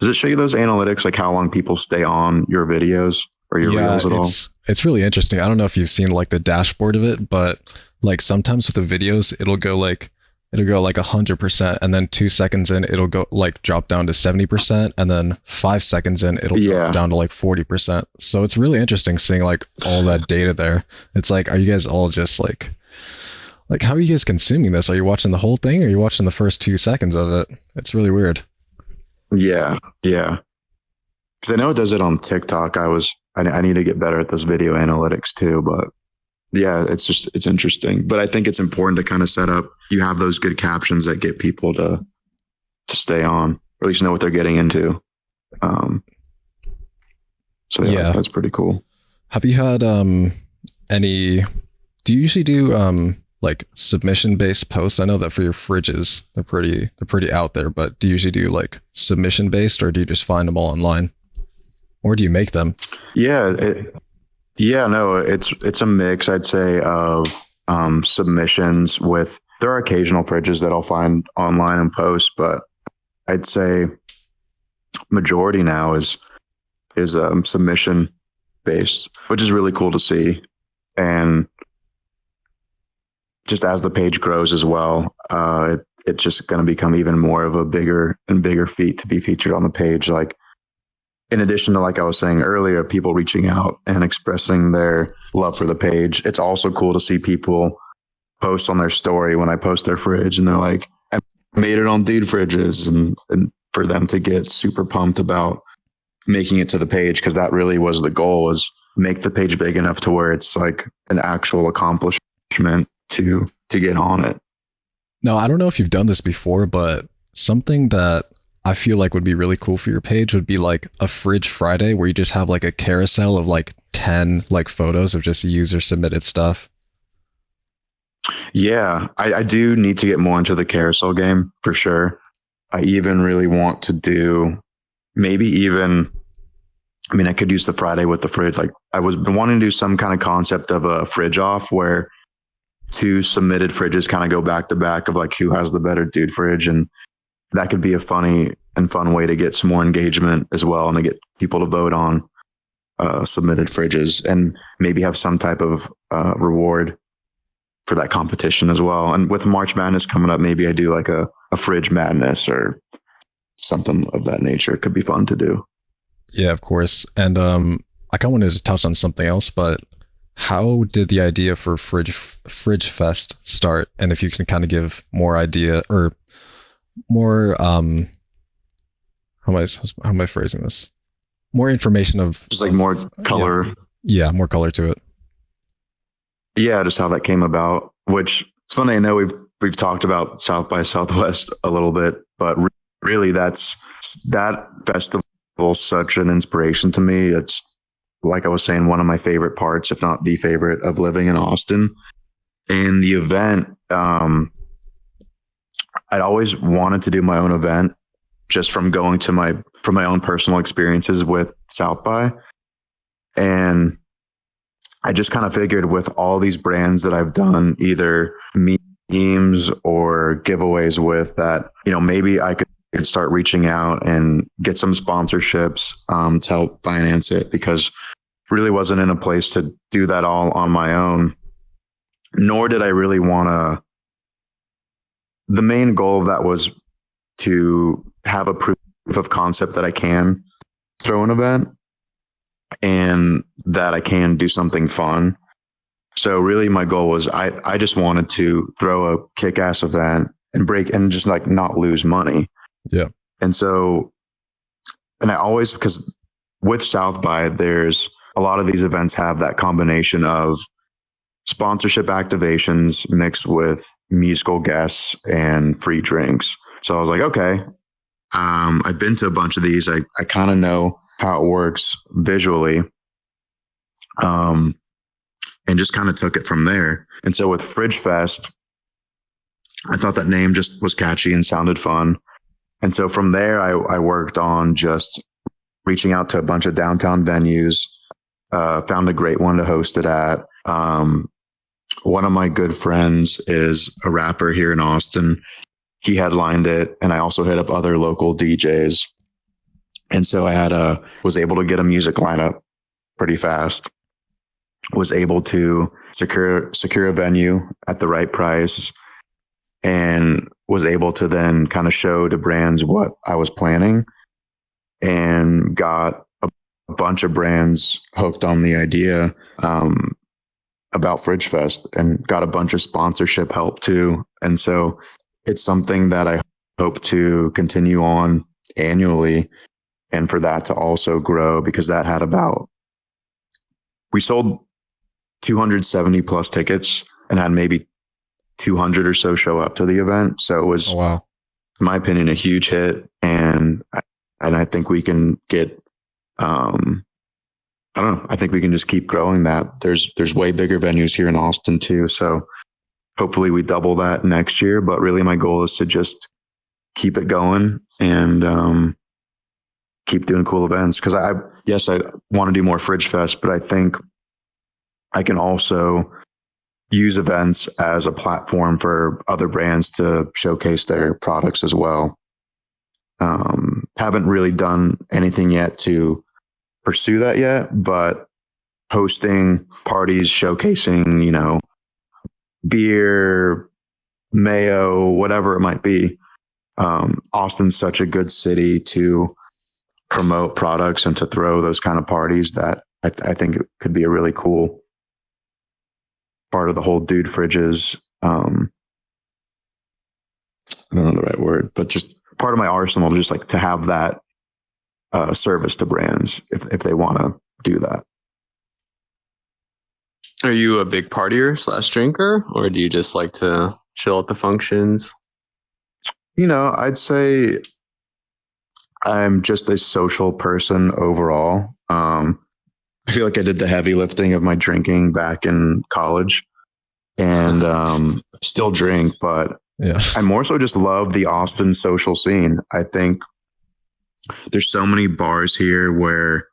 does it show you those analytics, like how long people stay on your videos or your reels at all? It's really interesting. I don't know if you've seen like the dashboard of it, but like sometimes with the videos, it'll go like 100%, and then 2 seconds in, it'll go like drop down to 70%, and then 5 seconds in, it'll drop down to like 40%. So it's really interesting seeing like all that data there. It's like, are you guys all just like how are you guys consuming this? Are you watching the whole thing, or are you watching the first 2 seconds of it? It's really weird. Yeah. Because I know it does it on TikTok. I need to get better at those video analytics too, but yeah, it's interesting. But I think it's important to kind of set up, you have those good captions that get people to stay on, or at least know what they're getting into. So yeah, that's pretty cool. Have you had any, do you usually do like submission based posts? I know that for your fridges, they're pretty out there, but do you usually do like submission based, or do you just find them all online? Or do you make them? Yeah, it's a mix, I'd say, of submissions with, there are occasional fridges that I'll find online and post, but I'd say majority now is submission based, which is really cool to see. And just as the page grows as well, it's just going to become even more of a bigger and bigger feat to be featured on the page. Like, in addition to, like I was saying earlier, people reaching out and expressing their love for the page, it's also cool to see people post on their story when I post their fridge, and they're like, I made it on Dude Fridges, and for them to get super pumped about making it to the page, because that really was the goal, was make the page big enough to where it's like an actual accomplishment to get on it. No, I don't know if you've done this before, but something that I feel like would be really cool for your page would be like a Fridge Friday, where you just have like a carousel of like 10 like photos of just user submitted stuff. Yeah, I do need to get more into the carousel game for sure. I even really want to do maybe even, I mean, I could use the Friday with the fridge. Like, I was been wanting to do some kind of concept of a fridge off where 2 submitted fridges kind of go back to back of like who has the better dude fridge. And that could be a funny and fun way to get some more engagement as well, and to get people to vote on submitted fridges, and maybe have some type of reward for that competition as well. And with March Madness coming up, maybe I do like a fridge madness or something of that nature. It could be fun to do. Yeah, of course. And I kind of wanted to touch on something else, but how did the idea for Fridge Fest start? And if you can kind of give more idea, or more how am I phrasing this? More information of just like more color. Yeah, more color to it. Yeah, just how that came about. Which it's funny. I know we've talked about South by Southwest a little bit, but really that festival is such an inspiration to me. It's, like I was saying, one of my favorite parts, if not the favorite, of living in Austin. And the event, I'd always wanted to do my own event, just from going to my own personal experiences with South by. And I just kind of figured, with all these brands that I've done either memes or giveaways with, that, you know, maybe I could start reaching out and get some sponsorships to help finance it, because really wasn't in a place to do that all on my own. Nor did I really want to. The main goal of that was to have a proof of concept that I can throw an event and that I can do something fun. So really my goal was, I just wanted to throw a kick-ass event and just like not lose money. Yeah. And so, and I always, because with South by, there's a lot of these events have that combination of sponsorship activations mixed with musical guests and free drinks. So I was like, okay, I've been to a bunch of these. I kind of know how it works visually. And just kind of took it from there. And so with Fridge Fest, I thought that name just was catchy and sounded fun. And so from there, I worked on just reaching out to a bunch of downtown venues, found a great one to host it at. One of my good friends is a rapper here in Austin. He headlined it, and I also hit up other local DJs. And so I was able to get a music lineup pretty fast. Was able to secure a venue at the right price, and was able to then kind of show to brands what I was planning, and got a bunch of brands hooked on the idea about Fridge Fest, and got a bunch of sponsorship help too. And so it's something that I hope to continue on annually, and for that to also grow, because that had we sold 270 plus tickets and had maybe 200 or so show up to the event. So it was, wow. in my opinion, a huge hit. And I think we can get, I don't know. I think we can just keep growing that. There's way bigger venues here in Austin too. So hopefully we double that next year. But really my goal is to just keep it going and keep doing cool events. Because I want to do more Fridge Fest, but I think I can also use events as a platform for other brands to showcase their products as well. Haven't really done anything yet to pursue that yet, but hosting parties, showcasing, you know, beer, mayo, whatever it might be. Austin's such a good city to promote products and to throw those kind of parties that I think it could be a really cool part of the whole Dude Fridges. I don't know the right word, but just part of my arsenal, just like to have that service to brands if they want to do that. Are you a big partier / drinker, or do you just like to chill at the functions? You know, I'd say I'm just a social person overall. I feel like I did the heavy lifting of my drinking back in college and still drink, but Yeah. I more so just love the Austin social scene. I think there's so many bars here where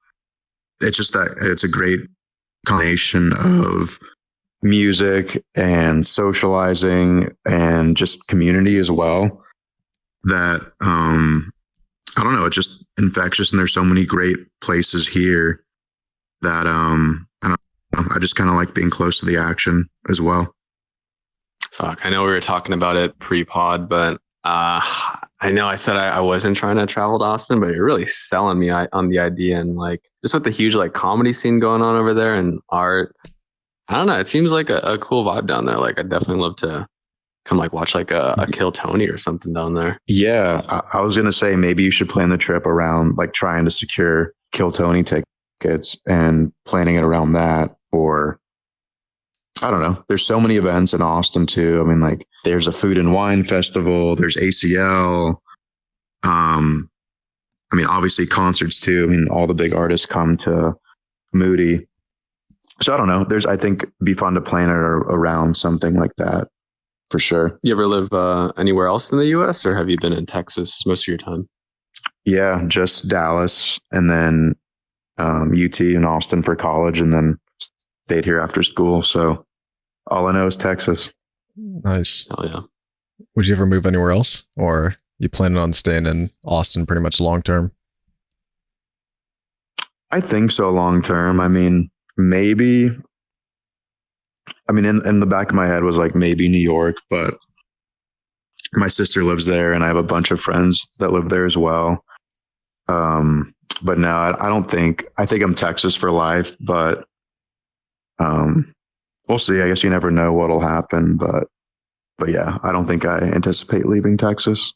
it's just that it's a great combination of music and socializing and just community as well that I don't know, it's just infectious, and there's so many great places here that I just kind of like being close to the action as well. Fuck, I know we were talking about it pre-pod, but I know I said I wasn't trying to travel to Austin, but you're really selling me on the idea, and like just with the huge like comedy scene going on over there and art. I don't know. It seems like a cool vibe down there. Like I'd definitely love to come like watch like a Kill Tony or something down there. Yeah, I was gonna say maybe you should plan the trip around like trying to secure Kill Tony tickets and planning it around that, or I don't know. There's so many events in Austin too. I mean, like there's a food and wine festival. There's ACL. I mean, obviously concerts too. I mean, all the big artists come to Moody. So I don't know. I think it'd be fun to plan it around something like that for sure. You ever live anywhere else in the U.S. or have you been in Texas most of your time? Yeah, just Dallas and then UT in Austin for college, and then stayed here after school. So all I know is Texas. Nice. Hell yeah. Would you ever move anywhere else, or you planning on staying in Austin pretty much long term? I think so, long term. I mean, maybe. I mean, in the back of my head was like maybe New York, but my sister lives there, and I have a bunch of friends that live there as well. But no, I don't think. I think I'm Texas for life, but we'll see. I guess you never know what'll happen, but yeah, I don't think I anticipate leaving Texas.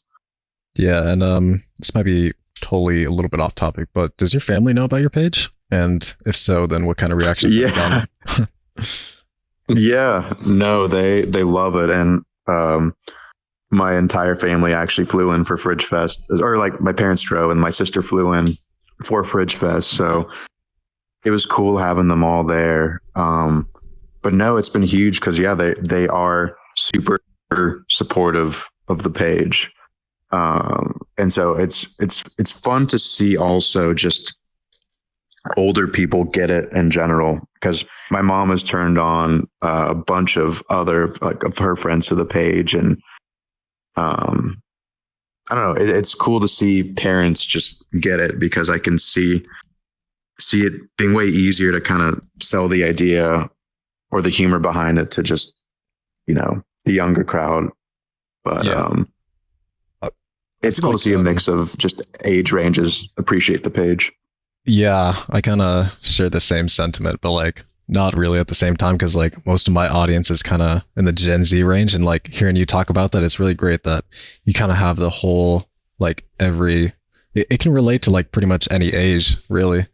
Yeah, and this might be totally a little bit off topic, but does your family know about your page? And if so, then what kind of reactions have you gotten? Yeah, no, they love it, and my entire family actually flew in for Fridge Fest, or like my parents drove, and my sister flew in for Fridge Fest, so it was cool having them all there. But no, it's been huge because yeah, they are super supportive of the page, and so it's fun to see also just older people get it in general, because my mom has turned on a bunch of other like of her friends to the page, and I don't know, it's cool to see parents just get it, because I can see it being way easier to kind of sell the idea or the humor behind it to just, you know, the younger crowd. But Yeah. it's cool to see a mix of just age ranges appreciate the page. Yeah, I kind of share the same sentiment, but like not really at the same time, because like most of my audience is kind of in the Gen Z range, and like hearing you talk about that, it's really great that you kind of have the whole like it can relate to like pretty much any age, really.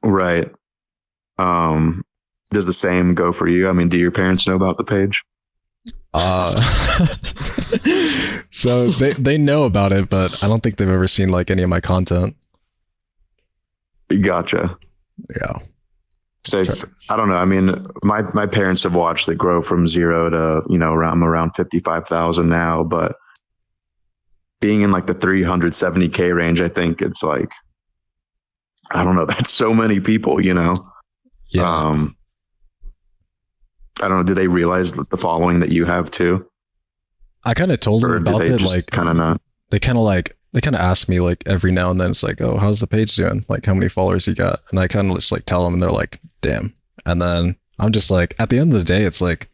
Right. does the same go for you? I mean, do your parents know about the page? Uh, so they know about it, but I don't think they've ever seen like any of my content. Gotcha. Yeah. So I don't know. I mean, my parents have watched it grow from 0 to, I'm around 55,000 now, but being in like the 370K range, I think it's like, I don't know. That's so many people, Yeah. I don't know. Do they realize the following that you have too? I kind of told them Or do about they it. just Like kind of not? they kind of ask me like every now and then. It's like, oh, how's the page doing? Like, how many followers you got? And I kind of just like tell them, and they're like, damn. And then I'm just like, at the end of the day, it's like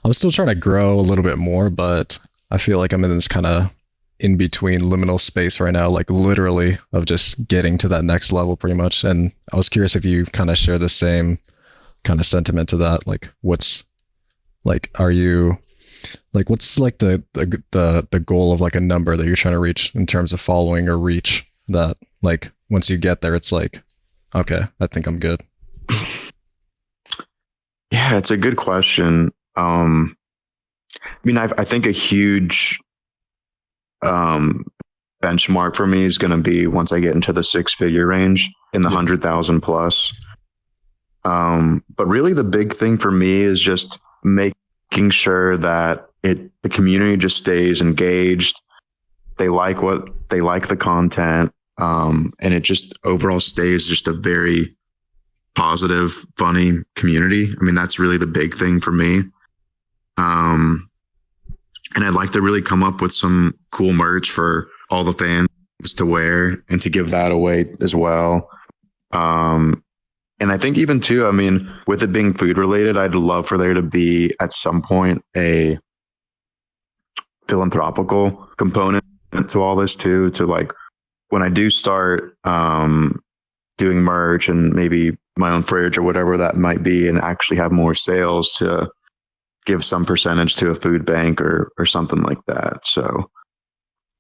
I'm still trying to grow a little bit more, but I feel like I'm in this kind of in between liminal space right now, like literally of just getting to that next level pretty much. And I was curious if you kind of share the same kind of sentiment to that. Like, what's like, are you like, what's like the goal of like a number that you're trying to reach in terms of following or reach that like once you get there, it's like, okay, I think I'm good. Yeah, it's a good question. I mean, I think a huge benchmark for me is going to be once I get into the 6-figure range in the 100,000 plus. But really the big thing for me is just making sure that the community just stays engaged. They like the content. And it just overall stays just a very positive, funny community. I mean, that's really the big thing for me. And I'd like to really come up with some cool merch for all the fans to wear and to give that away as well. And I think even too, I mean, with it being food related, I'd love for there to be at some point a philanthropical component to all this too, to like when I do start doing merch and maybe my own fridge or whatever that might be, and actually have more sales to give some percentage to a food bank or something like that. So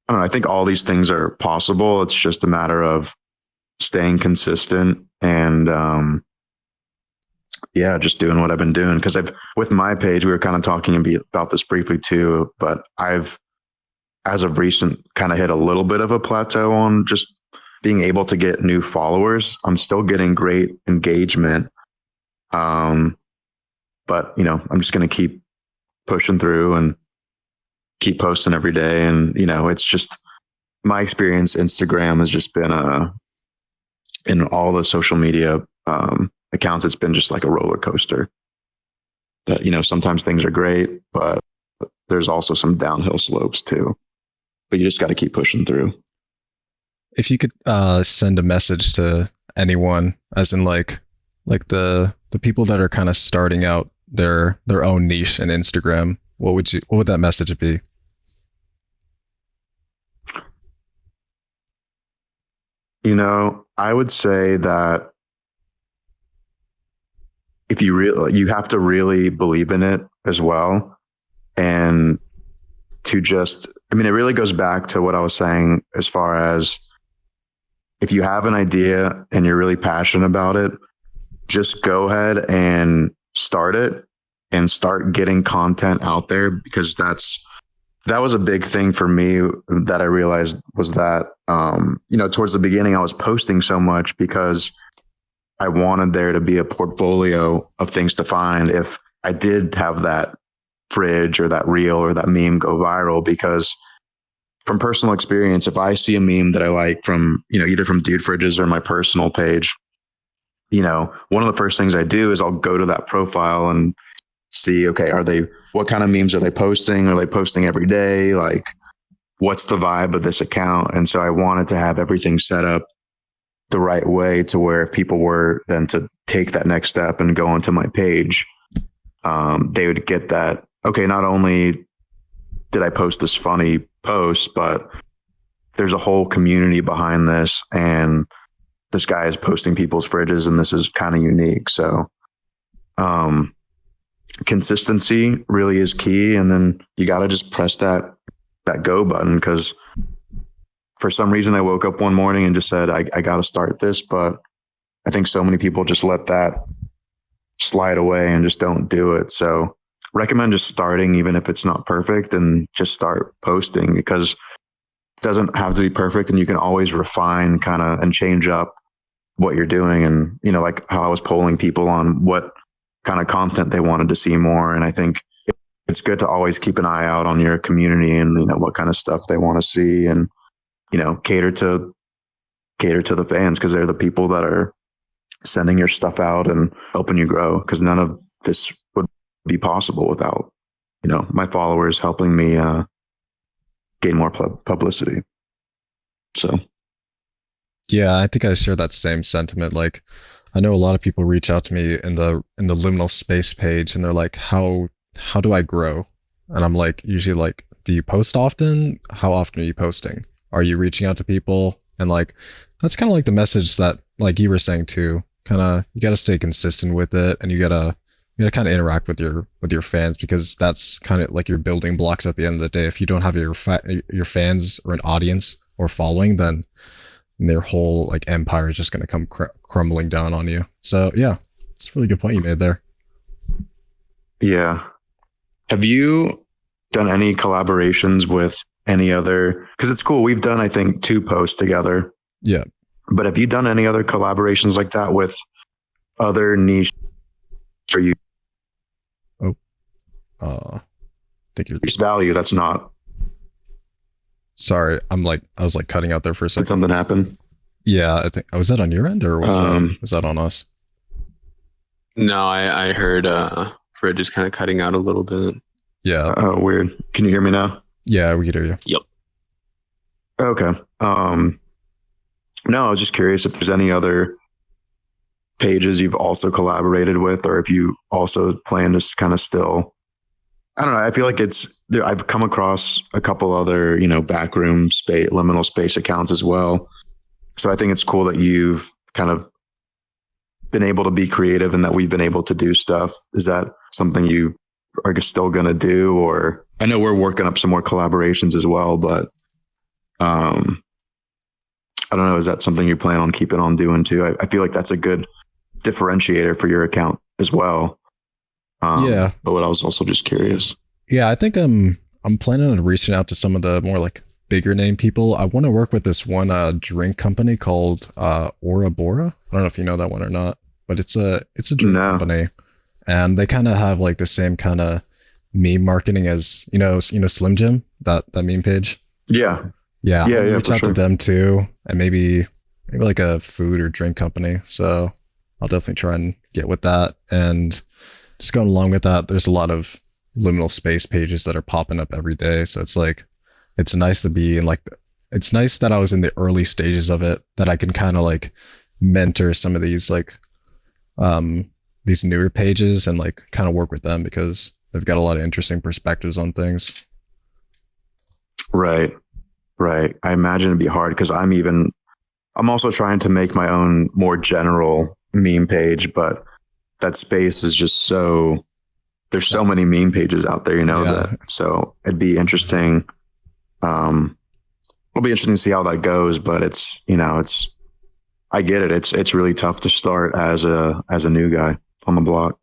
I don't know. I think all these things are possible. It's just a matter of staying consistent and just doing what I've been doing. Because with my page, we were kind of talking about this briefly too, but I've, as of recent, kind of hit a little bit of a plateau on just being able to get new followers. I'm still getting great engagement. But I'm just going to keep pushing through and keep posting every day. And, it's just my experience. Instagram has just been in all the social media accounts, it's been just like a roller coaster that, sometimes things are great, but there's also some downhill slopes too, but you just got to keep pushing through. If you could send a message to anyone, as in like the people that are kind of starting out their own niche in Instagram, what would that message be? I would say that if you have to really believe in it as well. And to just, it really goes back to what I was saying as far as if you have an idea and you're really passionate about it, just go ahead and start it and start getting content out there, because that was a big thing for me that I realized was that, towards the beginning, I was posting so much because I wanted there to be a portfolio of things to find if I did have that fridge or that reel or that meme go viral. Because from personal experience, if I see a meme that I like from, either from Dude Fridges or my personal page, one of the first things I do is I'll go to that profile and see, okay, what kind of memes are they posting? Are they posting every day? Like, what's the vibe of this account? And so I wanted to have everything set up the right way to where if people were then to take that next step and go onto my page, they would get that, okay, not only did I post this funny post, but there's a whole community behind this, and this guy is posting people's fridges, and this is kind of unique. So, consistency really is key. And then you got to just press that go button. Cause for some reason I woke up one morning and just said, I got to start this. But I think so many people just let that slide away and just don't do it. So recommend just starting, even if it's not perfect, and just start posting, because it doesn't have to be perfect, and you can always refine kind of and change up what you're doing. And, you know, like how I was polling people on what kind of content they wanted to see more. And I think it's good to always keep an eye out on your community and, you know, what kind of stuff they want to see, and, you know, cater to the fans, because they're the people that are sending your stuff out and helping you grow. Because none of this would be possible without, you know, my followers helping me gain more publicity. So Yeah, I think I share that same sentiment. Like, I know a lot of people reach out to me in the liminal space page, and they're like, how do I grow? And I'm like, usually like, do you post often? How often are you posting? Are you reaching out to people? And like, that's kind of like the message that, like you were saying too, kind of, you got to stay consistent with it, and you gotta kind of interact with your fans, because that's kind of like your building blocks at the end of the day. If you don't have your fans or an audience or following, then their whole like empire is just going to come crumbling down on you. So yeah, it's a really good point you made there. yeah. Have you done any collaborations with any other? Because it's cool. We've done, I think, 2 posts together. Yeah. But have you done any other collaborations like that with other niche? Or you think you're value that's not? Sorry, I was like cutting out there for a second. Did something happen? Yeah, I think, was that on your end, or was that on us? No, I heard Fridge is kind of cutting out a little bit. Yeah. Oh, weird. Can you hear me now? Yeah, we can hear you. Yep. Okay. No, I was just curious if there's any other pages you've also collaborated with, or if you also plan to kind of still. I don't know. I feel like it's there. I've come across a couple other, you know, backroom space, liminal space accounts as well. So I think it's cool that you've kind of been able to be creative and that we've been able to do stuff. Is that something you are still going to do? Or I know we're working up some more collaborations as well, but I don't know. Is that something you plan on keeping on doing too? I feel like that's a good differentiator for your account as well. Yeah. But what I was also just curious. Yeah, I think I'm planning on reaching out to some of the more like bigger name people. I want to work with this one drink company called Ora Bora. I don't know if you know that one or not, but it's a drink company, and they kind of have like the same kind of meme marketing as you know Slim Jim, that meme page. Yeah. Reach out to them too, and maybe like a food or drink company. So I'll definitely try and get with that. And just going along with that, there's a lot of liminal space pages that are popping up every day. So it's like, it's nice to be in like, it's nice that I was in the early stages of it, that I can kind of like mentor some of these like these newer pages and like kind of work with them, because they've got a lot of interesting perspectives on things. Right. I imagine it'd be hard, because I'm also trying to make my own more general meme page, but that space is just there's so many meme pages out there, you know, that, so it'd be interesting. It'll be interesting to see how that goes, but I get it. It's really tough to start as a new guy on the block.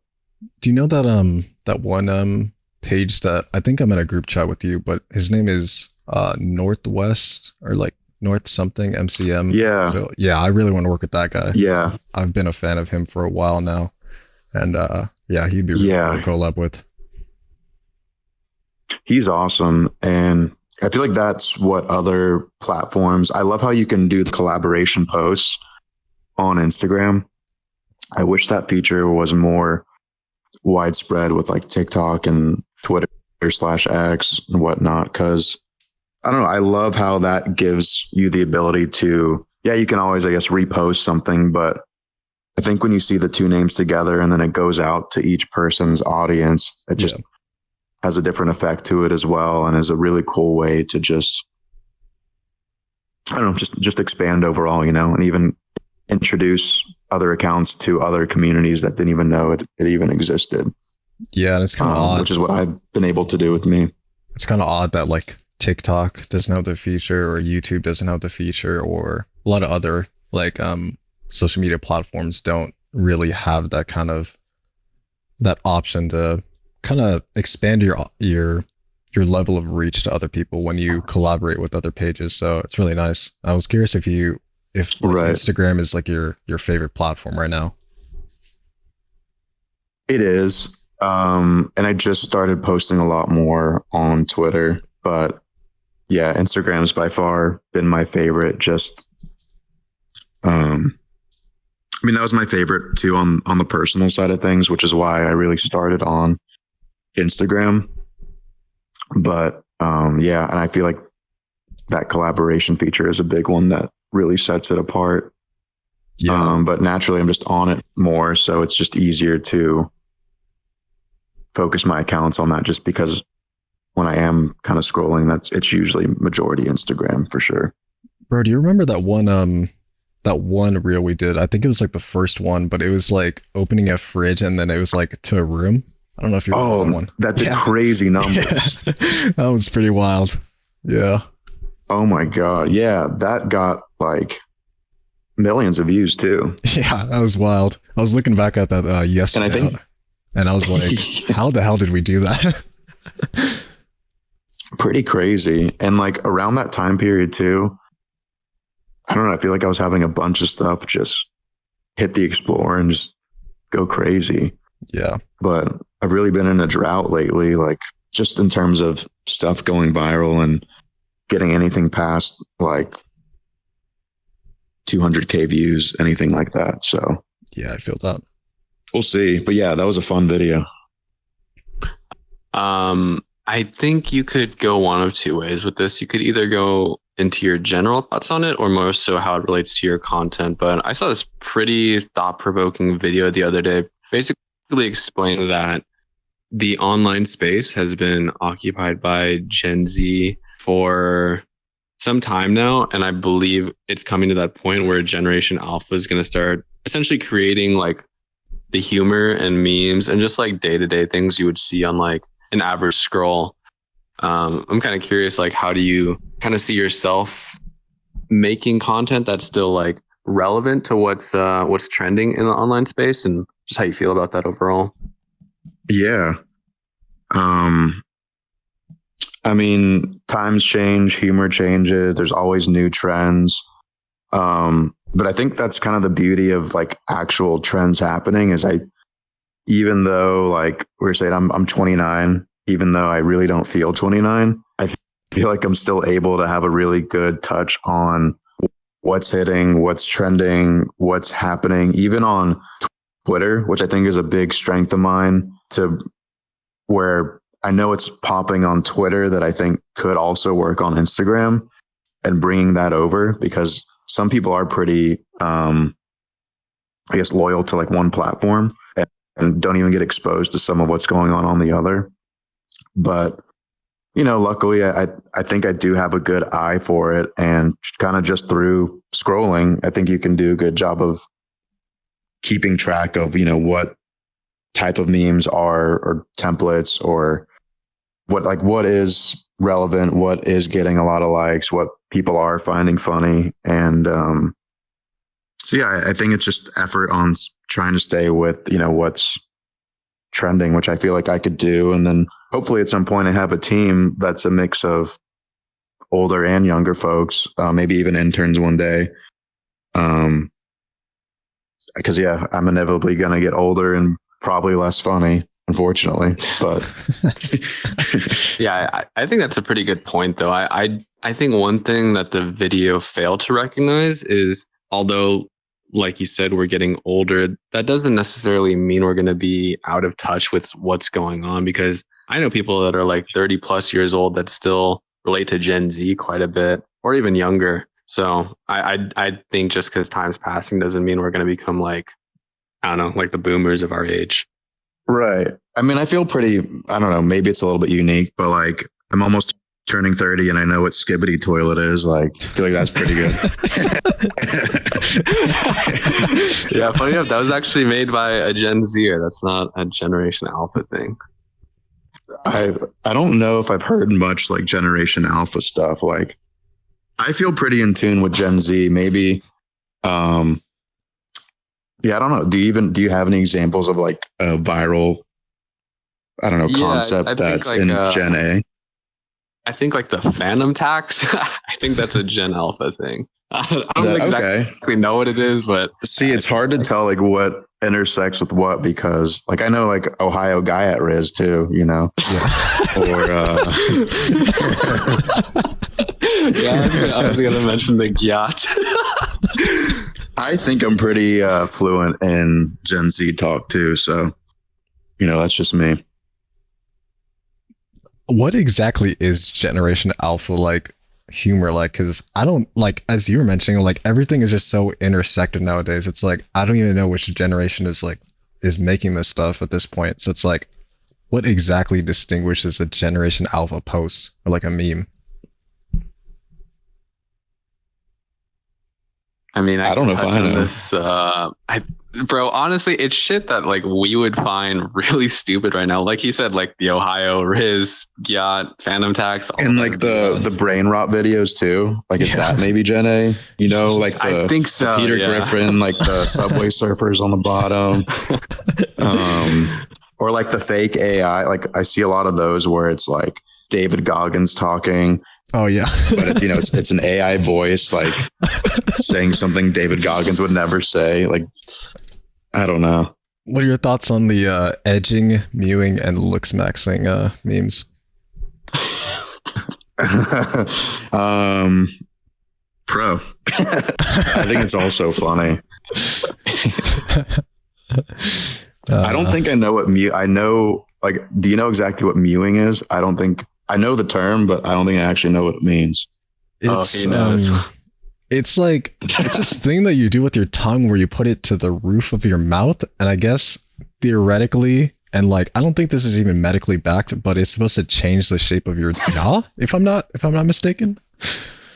Do you know that that one page that I think I'm in a group chat with you, but his name is Northwest or like North something MCM. Yeah. So yeah, I really want to work with that guy. Yeah. I've been a fan of him for a while now. And yeah, he'd be really cool to collab with. He's awesome. And I feel like that's what other platforms, I love how you can do the collaboration posts on Instagram. I wish that feature was more widespread with like TikTok and Twitter /X and whatnot. Cause I don't know. I love how that gives you the ability to, you can always, I guess, repost something, but I think when you see the 2 names together and then it goes out to each person's audience, it just has a different effect to it as well, and is a really cool way to just, I don't know, just expand overall, you know, and even introduce other accounts to other communities that didn't even know it even existed. Yeah, and it's kind of odd. Which is what I've been able to do with me. It's kind of odd that like TikTok doesn't have the feature, or YouTube doesn't have the feature, or a lot of other like social media platforms don't really have that kind of that option to kind of expand your level of reach to other people when you collaborate with other pages. So it's really nice. I was curious if like, Right. Instagram is like your favorite platform right now. It is. And I just started posting a lot more on Twitter, but yeah, Instagram's by far been my favorite. Just, I mean, that was my favorite too on the personal side of things, which is why I really started on Instagram. But yeah, and I feel like that collaboration feature is a big one that really sets it apart. Yeah. But naturally, I'm just on it more, so it's just easier to focus my accounts on that. Just because when I am kind of scrolling, it's usually majority Instagram for sure. Bro, do you remember that one reel we did? I think it was like the first one, but it was like opening a fridge and then it was like to a room. I don't know if you remember that one. That did crazy numbers. That was pretty wild. Yeah. Oh my God. Yeah, that got like millions of views too. Yeah, that was wild. I was looking back at that yesterday, and I was like, how the hell did we do that? Pretty crazy. And like around that time period too, I don't know, I feel like I was having a bunch of stuff just hit the Explorer and just go crazy. Yeah. But I've really been in a drought lately, like just in terms of stuff going viral and getting anything past like 200K views, anything like that. So yeah, I feel that. We'll see. But yeah, that was a fun video. I think you could go one of two ways with this. You could either go into your general thoughts on it or more so how it relates to your content. But I saw this pretty thought-provoking video the other day, basically explaining that the online space has been occupied by Gen Z for some time now. And I believe it's coming to that point where Generation Alpha is going to start essentially creating like the humor and memes and just like day-to-day things you would see on like an average scroll. I'm kind of curious, like, how do you kind of see yourself making content that's still like relevant to what's trending in the online space, and just how you feel about that overall? Yeah. I mean, times change, humor changes. There's always new trends. But I think that's kind of the beauty of like actual trends happening is even though like we're saying I'm 29, even though I really don't feel 29, I feel like I'm still able to have a really good touch on what's hitting, what's trending, what's happening, even on Twitter, which I think is a big strength of mine, to where I know it's popping on Twitter that I think could also work on Instagram, and bringing that over, because some people are pretty, I guess, loyal to like one platform and don't even get exposed to some of what's going on the other. But, you know, luckily I think I do have a good eye for it, and kind of just through scrolling, I think you can do a good job of keeping track of, you know, what type of memes are, or templates, or what is relevant, what is getting a lot of likes, what people are finding funny. And so yeah, I think it's just effort on trying to stay with, you know, what's trending, which I feel like I could do. And then hopefully at some point I have a team that's a mix of older and younger folks, maybe even interns one day. Because yeah, I'm inevitably going to get older and probably less funny, unfortunately. But yeah, I think that's a pretty good point, though. I think one thing that the video failed to recognize is, although, like you said, we're getting older, that doesn't necessarily mean we're going to be out of touch with what's going on. Because I know people that are like 30 plus years old that still relate to Gen Z quite a bit, or even younger. So I think just because time's passing doesn't mean we're going to become like, I don't know, like the boomers of our age. right. I mean, I feel pretty, I don't know, maybe it's a little bit unique, but like I'm almost turning 30 and I know what Skibbity toilet is. Like, I feel like that's pretty good. Yeah, funny enough, that was actually made by a Gen Zer. That's not a Generation Alpha thing. I don't know if I've heard much like Generation Alpha stuff. Like, I feel pretty in tune with Gen Z. Maybe, yeah, I don't know. Do you have any examples of like a viral I don't know, Yeah, concept I think that's like, in Gen A. I think like the Phantom tax. I think that's a Gen Alpha thing. I don't Okay. exactly know what it is, but See, it's hard to tell like what intersects with what because like I know like Ohio guy at Riz too, you know, or yeah, I was gonna mention the Gyat. I think I'm pretty fluent in Gen Z talk too, so you know that's just me. What exactly is Generation Alpha like humor like? Because I don't like, as you were mentioning, like everything is just so intersected nowadays. It's like I don't even know which generation is making this stuff at this point. So it's like, what exactly distinguishes a Generation Alpha post or like a meme? I mean, I don't know if I know. this. Bro, honestly, it's shit that like we would find really stupid right now. Like he said, like the Ohio Riz, Gyat, Phantom Tax, all And that like the BS. brain rot videos too. Like is that maybe Gen A? You know, like I think the so, Peter yeah. Griffin, like the Subway Surfers on the bottom. Or like the fake AI. Like I see a lot of those where it's like David Goggins talking, Oh yeah. but it, you know, it's an AI voice like saying something David Goggins would never say. Like I don't know. What are your thoughts on the edging, mewing, and looks maxing memes? Pro. I think it's also funny. I don't think I know what mew. I know, like, do you know exactly what mewing is? I don't think I know the term, but I don't think I actually know what it means. It's he knows. it's like it's this thing that you do with your tongue where you put it to the roof of your mouth, and I guess theoretically, and like I don't think this is even medically backed, but it's supposed to change the shape of your jaw, if I'm not mistaken.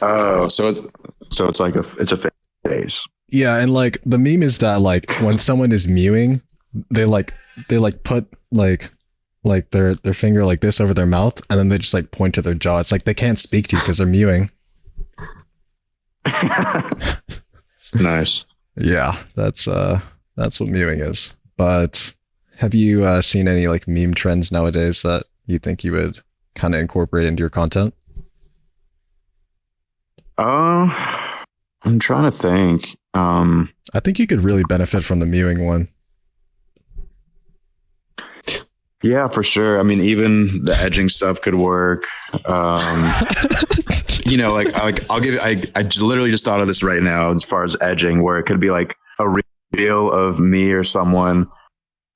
Oh, so it's like it's a face. Yeah, and like the meme is that like when someone is mewing, they put like their finger like this over their mouth, and then they just like point to their jaw. It's like they can't speak to you because they're mewing. Nice. Yeah, that's what mewing is. But have you seen any like meme trends nowadays that you think you would kind of incorporate into your content? I'm trying to think. I think you could really benefit from the mewing one. Yeah, for sure. I mean, even the edging stuff could work. You know, like I'll give. I just literally just thought of this right now as far as edging, where it could be like a reel of me or someone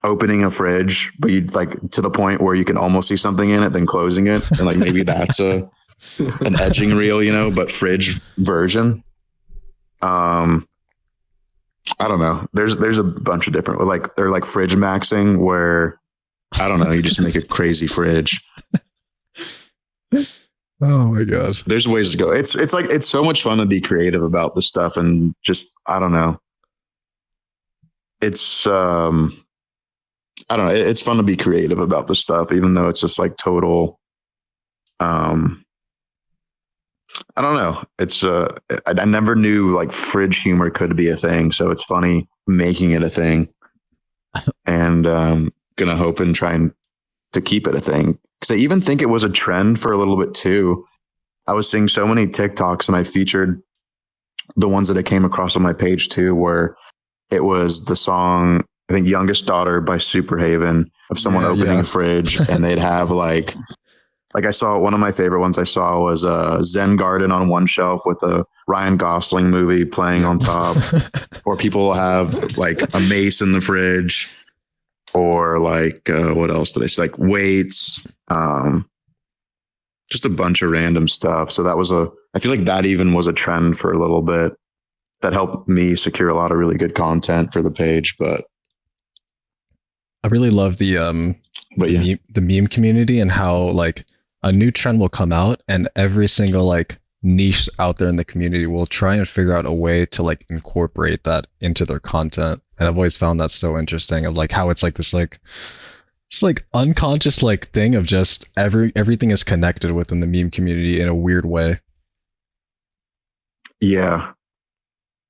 opening a fridge, but you like to the point where you can almost see something in it, then closing it, and like maybe that's an edging reel, you know, but fridge version. I don't know. There's a bunch of different like they're like fridge maxing where I don't know, you just make a crazy fridge. Oh my gosh. There's ways to go. It's like it's so much fun to be creative about this stuff and just I don't know. It's I don't know. It's fun to be creative about this stuff, even though it's just like total I don't know. It's I never knew like fridge humor could be a thing, so it's funny making it a thing, and gonna hope and trying to keep it a thing. Because I even think it was a trend for a little bit too. I was seeing so many TikToks, and I featured the ones that I came across on my page too, where it was the song I think "Youngest Daughter" by Superhaven of someone opening a fridge, and they'd have like I saw one of my favorite ones I saw was a Zen garden on one shelf with a Ryan Gosling movie playing on top, or people will have like a mace in the fridge, or like what else did I say? Like weights, just a bunch of random stuff. So that was I feel like that even was a trend for a little bit that helped me secure a lot of really good content for the page. But I really love the meme community and how like a new trend will come out and every single like niche out there in the community will try and figure out a way to like incorporate that into their content. And I've always found that so interesting of like how it's like this like just like unconscious like thing of just everything is connected within the meme community in a weird way. Yeah,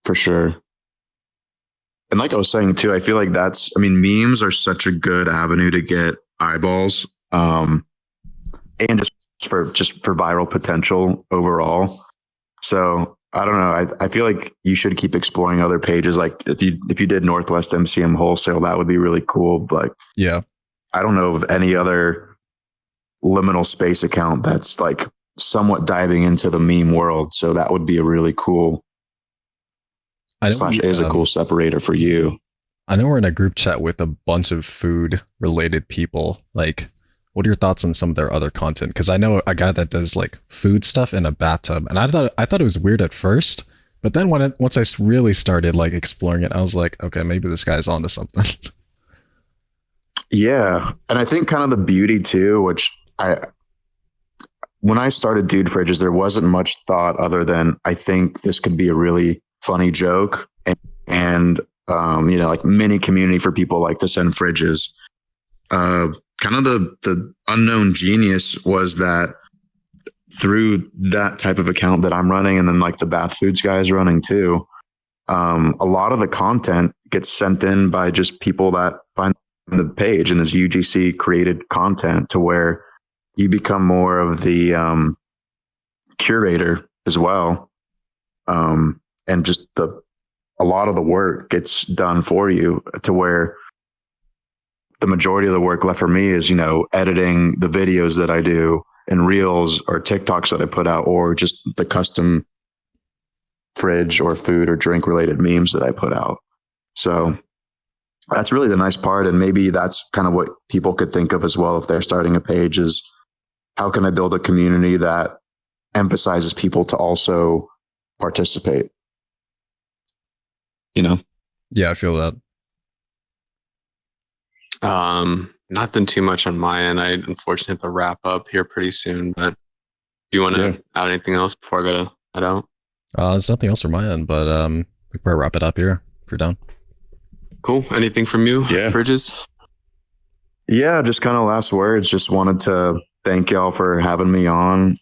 for sure. And like I was saying too, I feel like memes are such a good avenue to get eyeballs, and just for viral potential overall. So I don't know. I feel like you should keep exploring other pages. Like if you did Northwest MCM wholesale, that would be really cool. But Yeah. I don't know of any other liminal space account that's like somewhat diving into the meme world. So that would be a really cool I know / is a cool separator for you. I know we're in a group chat with a bunch of food related people. Like, what are your thoughts on some of their other content? Because I know a guy that does like food stuff in a bathtub, and I thought it was weird at first, but then once I really started like exploring it, I was like, okay, maybe this guy's onto something. Yeah, and I think kind of the beauty too, which when I started Dude Fridges, there wasn't much thought other than I think this could be a really funny joke and like mini community for people like to send fridges. Kind of the unknown genius was that through that type of account that I'm running, and then like the Bath Foods guy is running too, a lot of the content gets sent in by just people that find the page and is UGC created content, to where you become more of the curator as well. And just a lot of the work gets done for you, to where the majority of the work left for me is, editing the videos that I do and reels or TikToks that I put out, or just the custom fridge or food or drink related memes that I put out. So that's really the nice part. And maybe that's kind of what people could think of as well if they're starting a page, is how can I build a community that emphasizes people to also participate? Yeah, I feel that. Nothing too much on my end. I unfortunately have to wrap up here pretty soon, but do you want to add anything else before I go to head out? There's nothing else from my end, but we can probably wrap it up here if you're done. Cool. Anything from you, Fridges? Yeah, just kind of last words. Just wanted to thank y'all for having me on.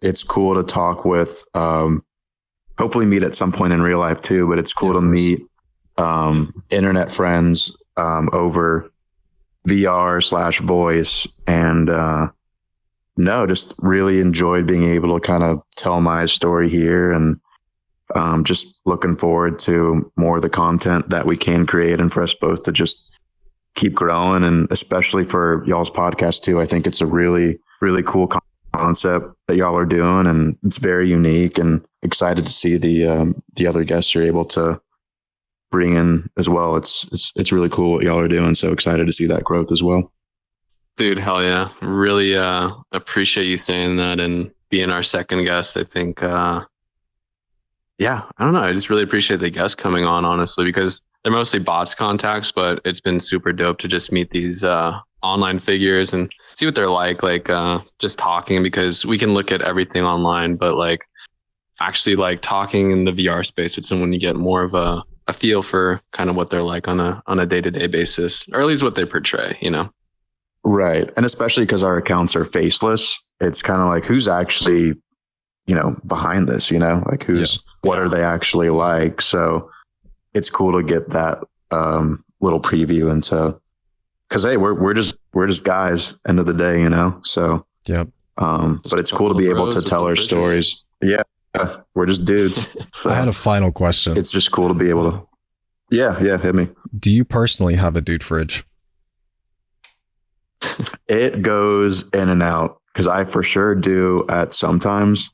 It's cool to talk with, hopefully meet at some point in real life too, but it's cool to meet internet friends over VR/voice. And just really enjoyed being able to kind of tell my story here, and just looking forward to more of the content that we can create, and for us both to just keep growing. And especially for y'all's podcast too, I think it's a really, really cool concept that y'all are doing, and it's very unique, and excited to see the other guests you're able to bring in as well. It's really cool what y'all are doing. So excited to see that growth as well. Dude, hell yeah. Really appreciate you saying that and being our second guest. I think I don't know. I just really appreciate the guests coming on, honestly, because they're mostly bots contacts, but it's been super dope to just meet these online figures and see what they're like just talking, because we can look at everything online, but like actually like talking in the VR space with someone, you get more of a feel for kind of what they're like on a day-to-day basis, or at least what they portray, Right. And especially because our accounts are faceless, it's kind of like, who's actually, behind this, like what are they actually like? So it's cool to get that little preview into, because hey, we're just guys, end of the day, So but it's cool to be able to tell our stories. Yeah, we're just dudes. So I had a final question. It's just cool to be able to. Yeah, hit me. Do you personally have a dude fridge? It goes in and out, because I for sure do at sometimes.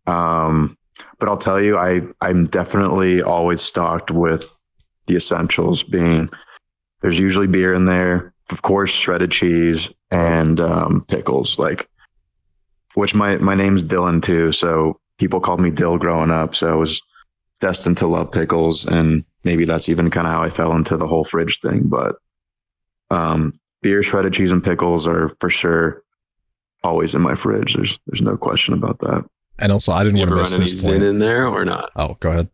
But I'll tell you, I'm definitely always stocked with the essentials, being there's usually beer in there, of course, shredded cheese and pickles, which my name's Dylan too. So people called me Dill growing up. So I was destined to love pickles, and maybe that's even kind of how I fell into the whole fridge thing. But beer, shredded cheese, and pickles are for sure always in my fridge. There's no question about that. And also, I didn't want to miss this point. Zin in there or not? Oh, go ahead.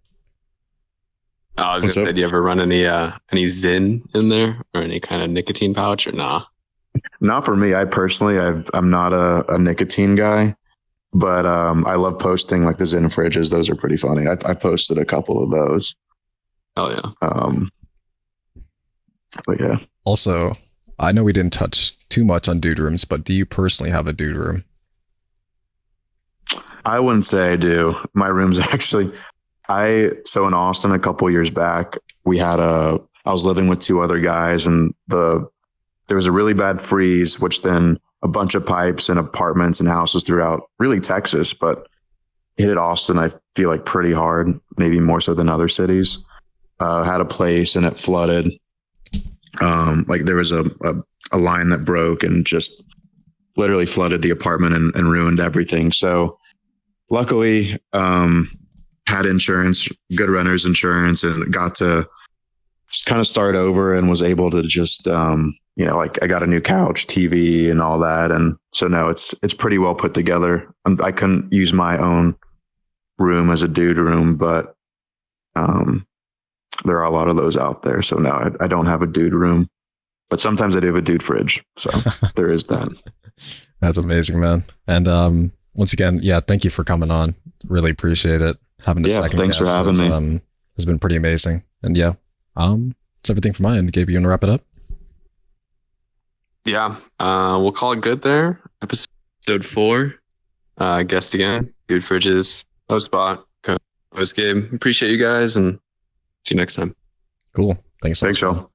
I was going to say, do you ever run any Zin in there, or any kind of nicotine pouch, or nah? Not for me. I personally, I'm not a nicotine guy, but I love posting like the Zin fridges. Those are pretty funny. I posted a couple of those. Oh yeah. But yeah. Also, I know we didn't touch too much on dude rooms, but do you personally have a dude room? I wouldn't say I do. My room's actually, so in Austin a couple years back, I was living with two other guys, and there was a really bad freeze, which then a bunch of pipes and apartments and houses throughout really Texas, but hit Austin, I feel like pretty hard, maybe more so than other cities. Had a place and it flooded. Like there was a line that broke and just literally flooded the apartment and ruined everything. So luckily, had insurance, good renter's insurance, and got to just kind of start over and was able to just, like I got a new couch, TV and all that. And so no, it's pretty well put together. I couldn't use my own room as a dude room, but there are a lot of those out there. So no, I don't have a dude room, but sometimes I do have a dude fridge. So there is that. That's amazing, man. And once again, yeah, thank you for coming on. Really appreciate it. Having a second thanks for having me. Has been pretty amazing. And yeah, it's everything from my end. Gabe, you want to wrap it up? Yeah, we'll call it good there. Episode 4. Guest again, Dude Fridges, host Bot, co-host Gabe. Appreciate you guys, and see you next time. Cool. Thanks so much. Thanks, y'all.